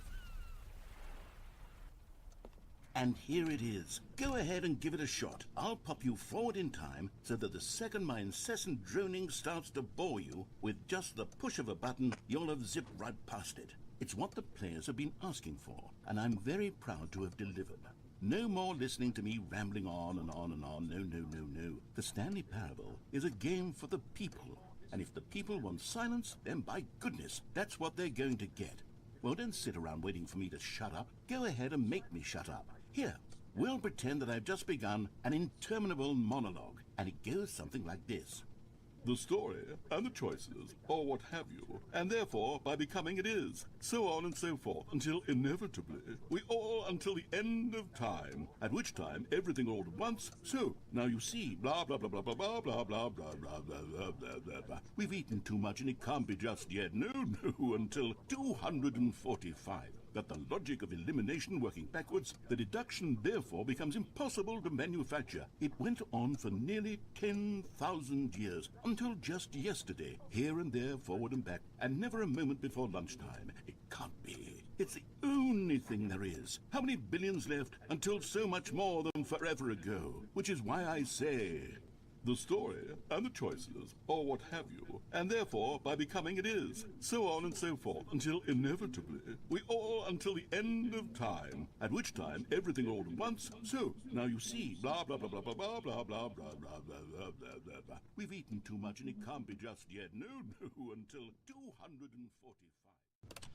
C: And here it is. Go ahead and give it a shot. I'll pop you forward in time so that the second my incessant droning starts to bore you, with just the push of a button, you'll have zipped right past it. It's what the players have been asking for, and I'm very proud to have delivered. No more listening to me rambling on and on and on. No. The Stanley Parable is a game for the people, and if the people want silence, then by goodness, that's what they're going to get. Well, don't sit around waiting for me to shut up. Go ahead and make me shut up. Here, we'll pretend that I've just begun an interminable monologue, and it goes something like this. The story, and the choices, or what have you, and therefore, by becoming it is, so on and so forth, until inevitably, we all until the end of time, at which time everything all at once, so, now you see, blah, blah, blah, blah, blah, blah, blah, blah, blah, blah, blah, blah, blah, blah, blah. We've eaten too much and it can't be just yet, no, until 245. That the logic of elimination working backwards, the deduction therefore becomes impossible to manufacture. It went on for nearly 10,000 years, until just yesterday, here and there, forward and back, and never a moment before lunchtime. It can't be. It's the only thing there is. How many billions left until so much more than forever ago? Which is why I say, the story, and the choices, or what have you, and therefore, by becoming it is, so on and so forth, until inevitably, we all until the end of time, at which time everything all at once, so, now you see, blah, blah, blah, blah, blah, blah, blah, blah, blah, blah, blah, blah, blah, blah, blah. We've eaten too much and it can't be just yet, no, until 245.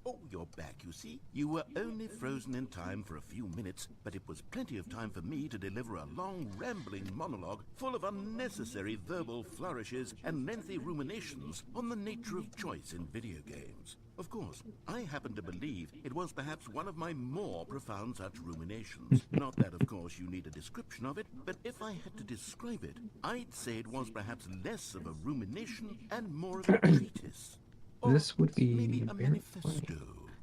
C: Oh, you're back, you see. You were only frozen in time for a few minutes, but it was plenty of time for me to deliver a long, rambling monologue full of unnecessary verbal flourishes and lengthy ruminations on the nature of choice in video games. Of course, I happen to believe it was perhaps one of my more profound such ruminations. Not that, of course, you need a description of it, but if I had to describe it, I'd say it was perhaps less of a rumination and more of a treatise. Or
B: This would be
C: maybe a
B: very
C: manifesto.
B: funny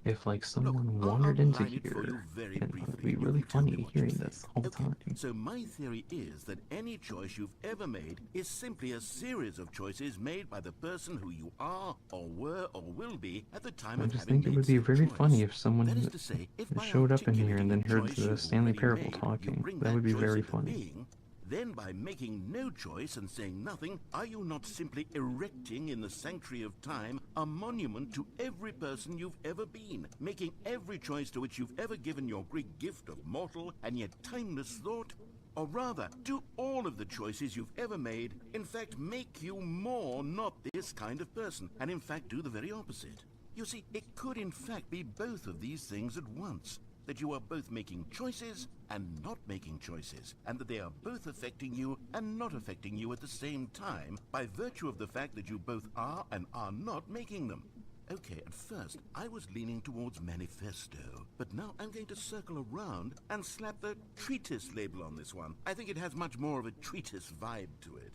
B: if, like, someone
C: I'll
B: wandered into
C: outline it for you
B: here,
C: very
B: and it
C: briefly.
B: would be
C: You
B: really
C: can tell me
B: funny
C: what you
B: hearing
C: think.
B: this the whole
C: Okay,
B: time.
C: so my theory is that any choice you've ever made is simply a series of choices made by the person who you are, or were, or will be at the time
B: I
C: of
B: just
C: having
B: think it
C: made
B: would be
C: said
B: very
C: choice.
B: funny if someone
C: That is to say, if by
B: showed up in here and
C: articulating
B: then
C: a
B: heard
C: choice
B: the
C: you've
B: Stanley
C: already
B: Parable
C: made, you
B: talking.
C: bring
B: That would be
C: choice
B: very
C: into
B: funny.
C: being. Then by making no choice and saying nothing, are you not simply erecting in the sanctuary of time a monument to every person you've ever been, making every choice to which you've ever given your Greek gift of mortal and yet timeless thought? Or rather, do all of the choices you've ever made, in fact, make you more not this kind of person, and in fact do the very opposite? You see, it could in fact be both of these things at once. That you are both making choices and not making choices, and that they are both affecting you and not affecting you at the same time by virtue of the fact that you both are and are not making them. Okay, at first I was leaning towards manifesto, but now I'm going to circle around and slap the treatise label on this one. I think it has much more of a treatise vibe to it.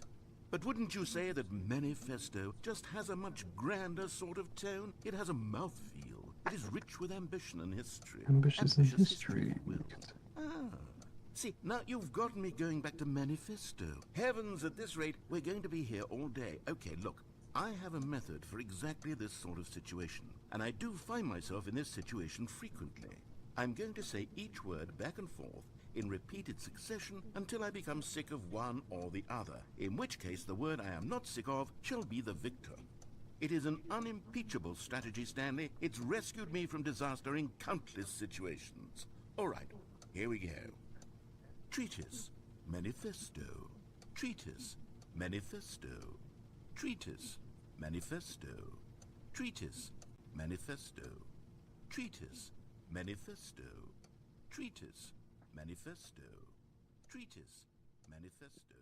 C: But wouldn't you say that manifesto just has a much grander sort of tone? It has a mouthfeel. It is rich with ambition and history.
B: Ambitious in history.
C: if you will. Ah. See, now you've gotten me going back to manifesto. Heavens, at this rate, we're going to be here all day. Okay, look, I have a method for exactly this sort of situation, and I do find myself in this situation frequently. I'm going to say each word back and forth in repeated succession until I become sick of one or the other, in which case the word I am not sick of shall be the victor. It is an unimpeachable strategy, Stanley. It's rescued me from disaster in countless situations. All right, here we go. Treatise, manifesto. Treatise, manifesto. Treatise, manifesto. Treatise, manifesto. Treatise, manifesto. Treatise, manifesto. Treatise, manifesto.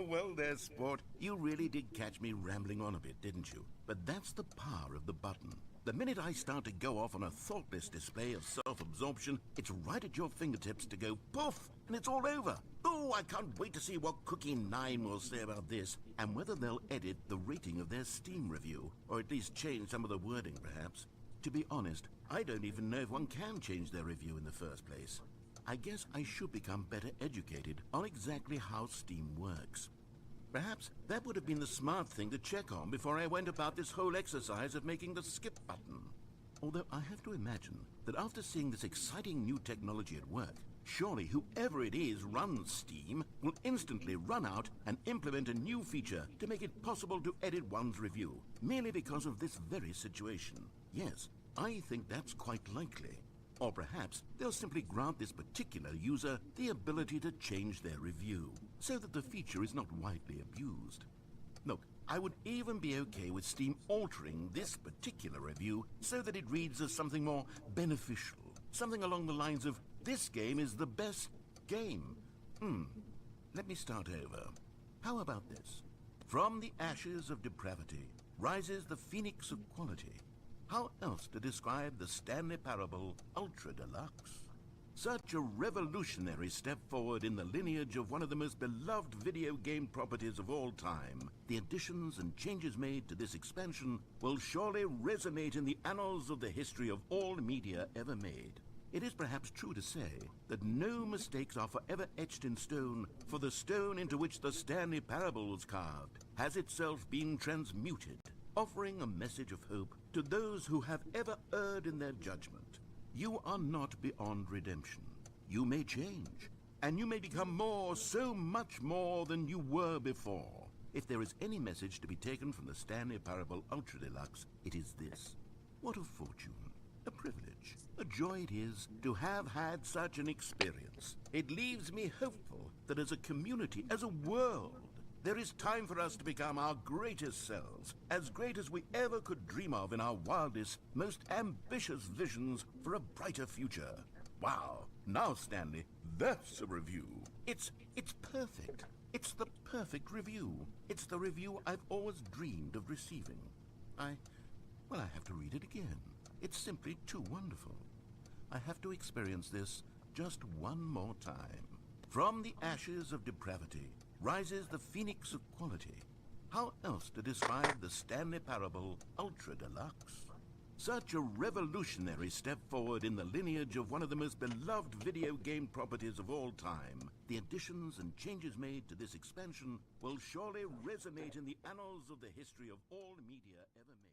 C: Well there, sport. You really did catch me rambling on a bit, didn't you? But that's the power of the button. The minute I start to go off on a thoughtless display of self-absorption, it's right at your fingertips to go poof, and it's all over. Oh, I can't wait to see what Cookie 9 will say about this, and whether they'll edit the rating of their Steam review, or at least change some of the wording, perhaps. To be honest, I don't even know if one can change their review in the first place. I guess I should become better educated on exactly how Steam works. Perhaps that would have been the smart thing to check on before I went about this whole exercise of making the skip button. Although I have to imagine that after seeing this exciting new technology at work, surely whoever it is runs Steam will instantly run out and implement a new feature to make it possible to edit one's review, merely because of this very situation. Yes, I think that's quite likely. Or perhaps they'll simply grant this particular user the ability to change their review, so that the feature is not widely abused. Look, I would even be okay with Steam altering this particular review so that it reads as something more beneficial. Something along the lines of, this game is the best game. Let me start over. How about this? From the ashes of depravity rises the phoenix of quality. How else to describe the Stanley Parable Ultra Deluxe? Such a revolutionary step forward in the lineage of one of the most beloved video game properties of all time. The additions and changes made to this expansion will surely resonate in the annals of the history of all media ever made. It is perhaps true to say that no mistakes are forever etched in stone, for the stone into which the Stanley Parable was carved has itself been transmuted, offering a message of hope to those who have ever erred in their judgment. You are not beyond redemption. You may change, and you may become more, so much more than you were before. If there is any message to be taken from the Stanley Parable Ultra Deluxe, it is this. What a fortune, a privilege, a joy it is to have had such an experience. It leaves me hopeful that as a community, as a world, there is time for us to become our greatest selves, as great as we ever could dream of in our wildest, most ambitious visions for a brighter future. Wow, now Stanley, that's a review. It's perfect. It's the perfect review. It's the review I've always dreamed of receiving. I have to read it again. It's simply too wonderful. I have to experience this just one more time. From the ashes of depravity rises the phoenix of quality. How else to describe the Stanley Parable Ultra Deluxe? Such a revolutionary step forward in the lineage of one of the most beloved video game properties of all time. The additions and changes made to this expansion will surely resonate in the annals of the history of all media ever made.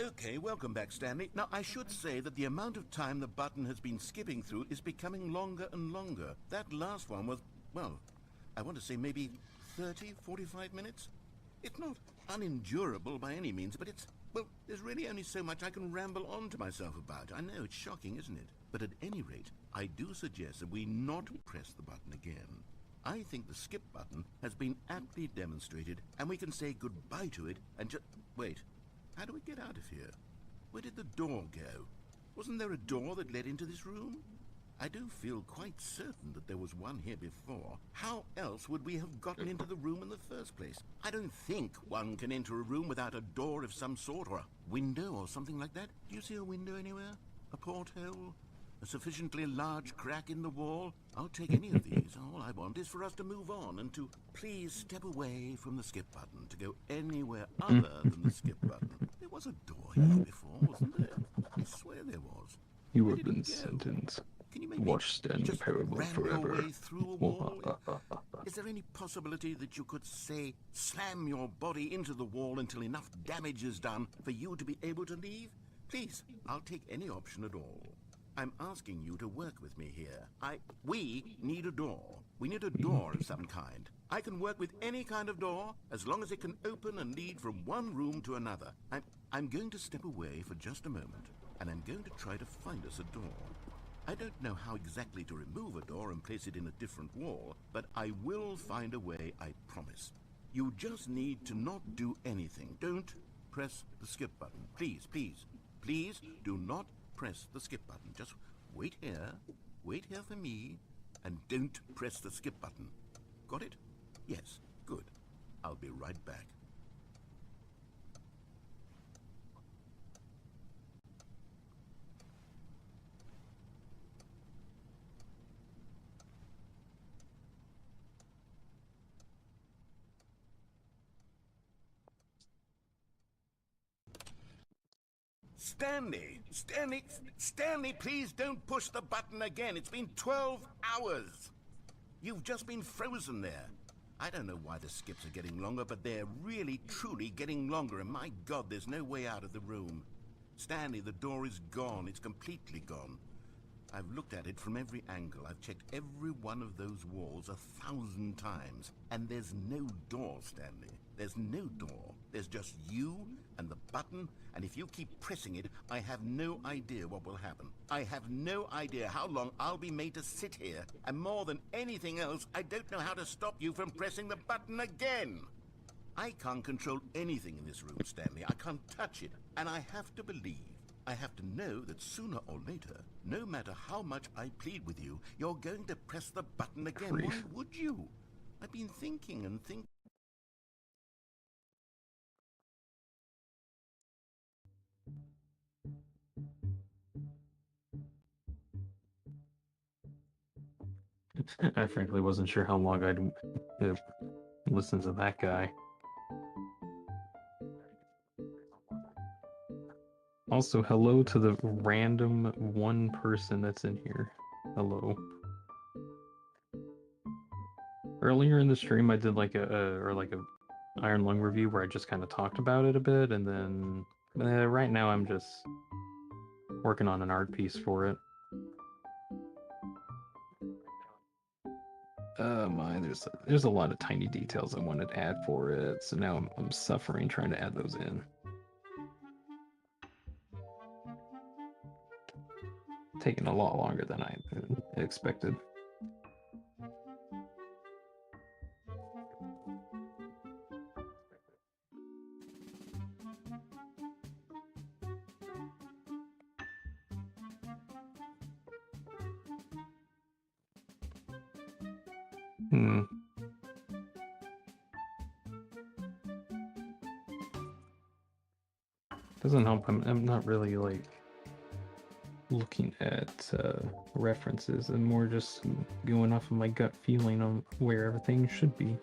C: Okay, welcome back, Stanley. Now, I should say that the amount of time the button has been skipping through is becoming longer and longer. That last one was, well, I want to say maybe 30, 45 minutes? It's not unendurable by any means, but there's really only so much I can ramble on to myself about. I know, it's shocking, isn't it? But at any rate, I do suggest that we not press the button again. I think the skip button has been aptly demonstrated, and we can say goodbye to it and just... Wait, how do we get out of here? Where did the door go? Wasn't there a door that led into this room? I do feel quite certain that there was one here before. How else would we have gotten into the room in the first place? I don't think one can enter a room without a door of some sort, or a window or something like that. Do you see a window anywhere? A porthole? A sufficiently large crack in the wall? I'll take any of these. All I want is for us to move on and to please step away from the skip button to go anywhere other than the skip button. There was a door here before, wasn't there? I swear there was.
B: You
C: Where
B: have
C: did
B: been
C: it go?
B: sentenced.
C: Can you maybe
B: Watch Stanley
C: just
B: Parable
C: ram
B: forever.
C: your way through a wall? Is there any possibility that you could, say, slam your body into the wall until enough damage is done for you to be able to leave? Please, I'll take any option at all. I'm asking you to work with me here. We need a door. We need a door of some kind. I can work with any kind of door, as long as it can open and lead from one room to another. I'm going to step away for just a moment, and I'm going to try to find us a door. I don't know how exactly to remove a door and place it in a different wall, but I will find a way, I promise. You just need to not do anything. Don't press the skip button. Please, please, please do not press the skip button. Just wait here for me, and don't press the skip button. Got it? Yes, good. I'll be right back. Stanley, please don't push the button again. It's been 12 hours. You've just been frozen there. I don't know why the skips are getting longer, but they're really, truly getting longer, and my God, there's no way out of the room. Stanley, the door is gone. It's completely gone. I've looked at it from every angle. I've checked every one of those walls 1,000 times, and there's no door, Stanley. There's no door. There's just you and the button, and if you keep pressing it, I have no idea what will happen. I have no idea how long I'll be made to sit here, and more than anything else, I don't know how to stop you from pressing the button again. I can't control anything in this room, Stanley. I can't touch it, and I have to believe, I have to know that sooner or later, no matter how much I plead with you, you're going to press the button again. Why would you? I've been thinking and thinking.
B: I frankly wasn't sure how long I'd listen to that guy. Also, hello to the random one person that's in here. Hello. Earlier in the stream, I did like a Iron Lung review where I just kind of talked about it a bit, and then right now I'm just working on an art piece for it. There's a lot of tiny details I wanted to add for it, so now I'm suffering trying to add those in. Taking a lot longer than I expected. Doesn't help. I'm not really like looking at references, and more just going off of my gut feeling on where everything should be.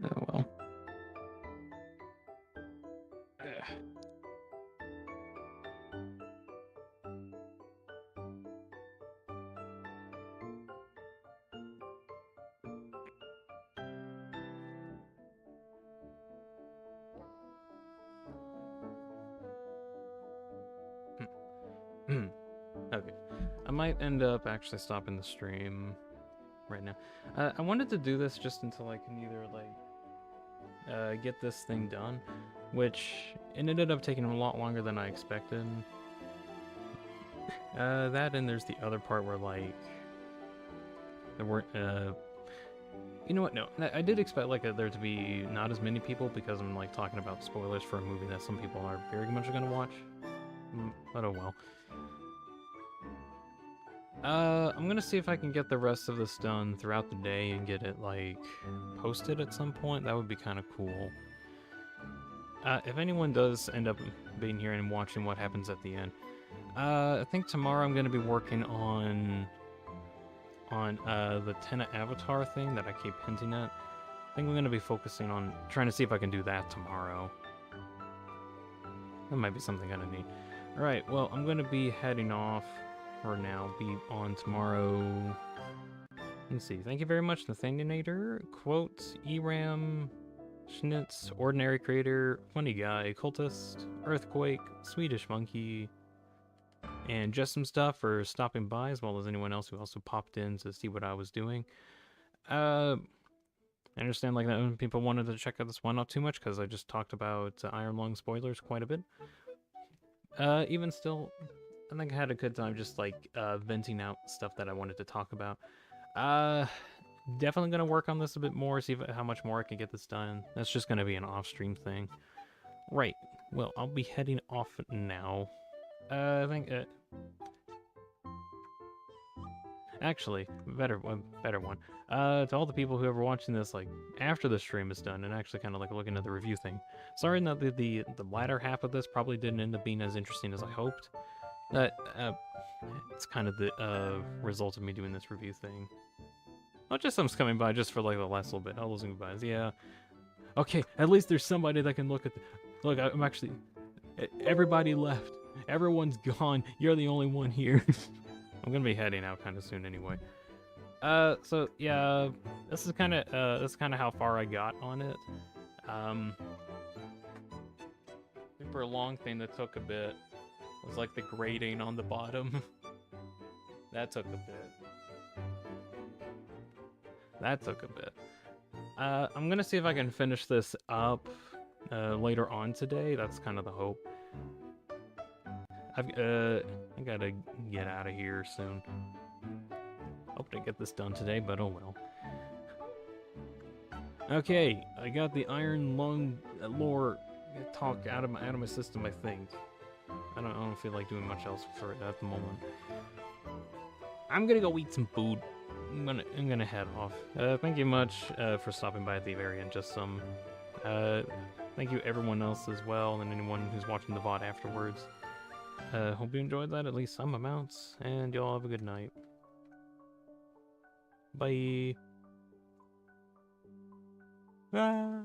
B: Oh well.
A: Okay. I might end up actually stopping the stream right now. I wanted to do this just until I can either like get this thing done, which it ended up taking a lot longer than I expected. That, and there's the other part where like there weren't. You know what? No, I did expect like there to be not as many people because I'm like talking about spoilers for a movie that some people are very much gonna watch. But oh well. I'm gonna see if I can get the rest of this done throughout the day and get it like posted at some point. That would be kind of cool. If anyone does end up being here and watching what happens at the end, I think tomorrow I'm gonna be working on the Tenna Avatar thing that I keep hinting at. I think I'm gonna be focusing on trying to see if I can do that tomorrow. That might be something kind of neat. Alright, well, I'm gonna be heading off for now. Be on tomorrow. Let's see. Thank you very much, Nathanielator. Quote, Eram, Schnitz, Ordinary Creator, Funny Guy, Cultist, Earthquake, Swedish Monkey, and just some stuff for stopping by, as well as anyone else who also popped in to see what I was doing. I understand like that people wanted to check out this one not too much because I just talked about Iron Lung spoilers quite a bit. Even still, I think I had a good time just like venting out stuff that I wanted to talk about. Definitely gonna work on this a bit more, see how much more I can get this done. That's just gonna be an off-stream thing. Right, well, I'll be heading off now. I think, actually, better one. To all the people who are watching this, like, after the stream is done and actually kind of, like, looking at the review thing. Sorry that the latter half of this probably didn't end up being as interesting as I hoped. It's kind of the, result of me doing this review thing. Not just someone's coming by just for, like, the last little bit. All those goodbyes, yeah. Okay, at least there's somebody that can look at look, I'm actually... Everybody left. Everyone's gone. You're the only one here. I'm gonna be heading out kind of soon anyway. So yeah, this is kind of how far I got on it. Super long thing that took a bit was like the grading on the bottom. That took a bit. I'm gonna see if I can finish this up later on today. That's kind of the hope. I gotta get out of here soon. Hope to get this done today, but oh well. Okay, I got the Iron Lung lore talk out of my system, I think. I don't feel like doing much else for it at the moment. I'm gonna go eat some food. I'm gonna head off. Thank you much for stopping by at the very end. Just some. Thank you everyone else as well, and anyone who's watching the VOD afterwards. Hope you enjoyed that, at least some amounts, and y'all have a good night. Bye. Ah.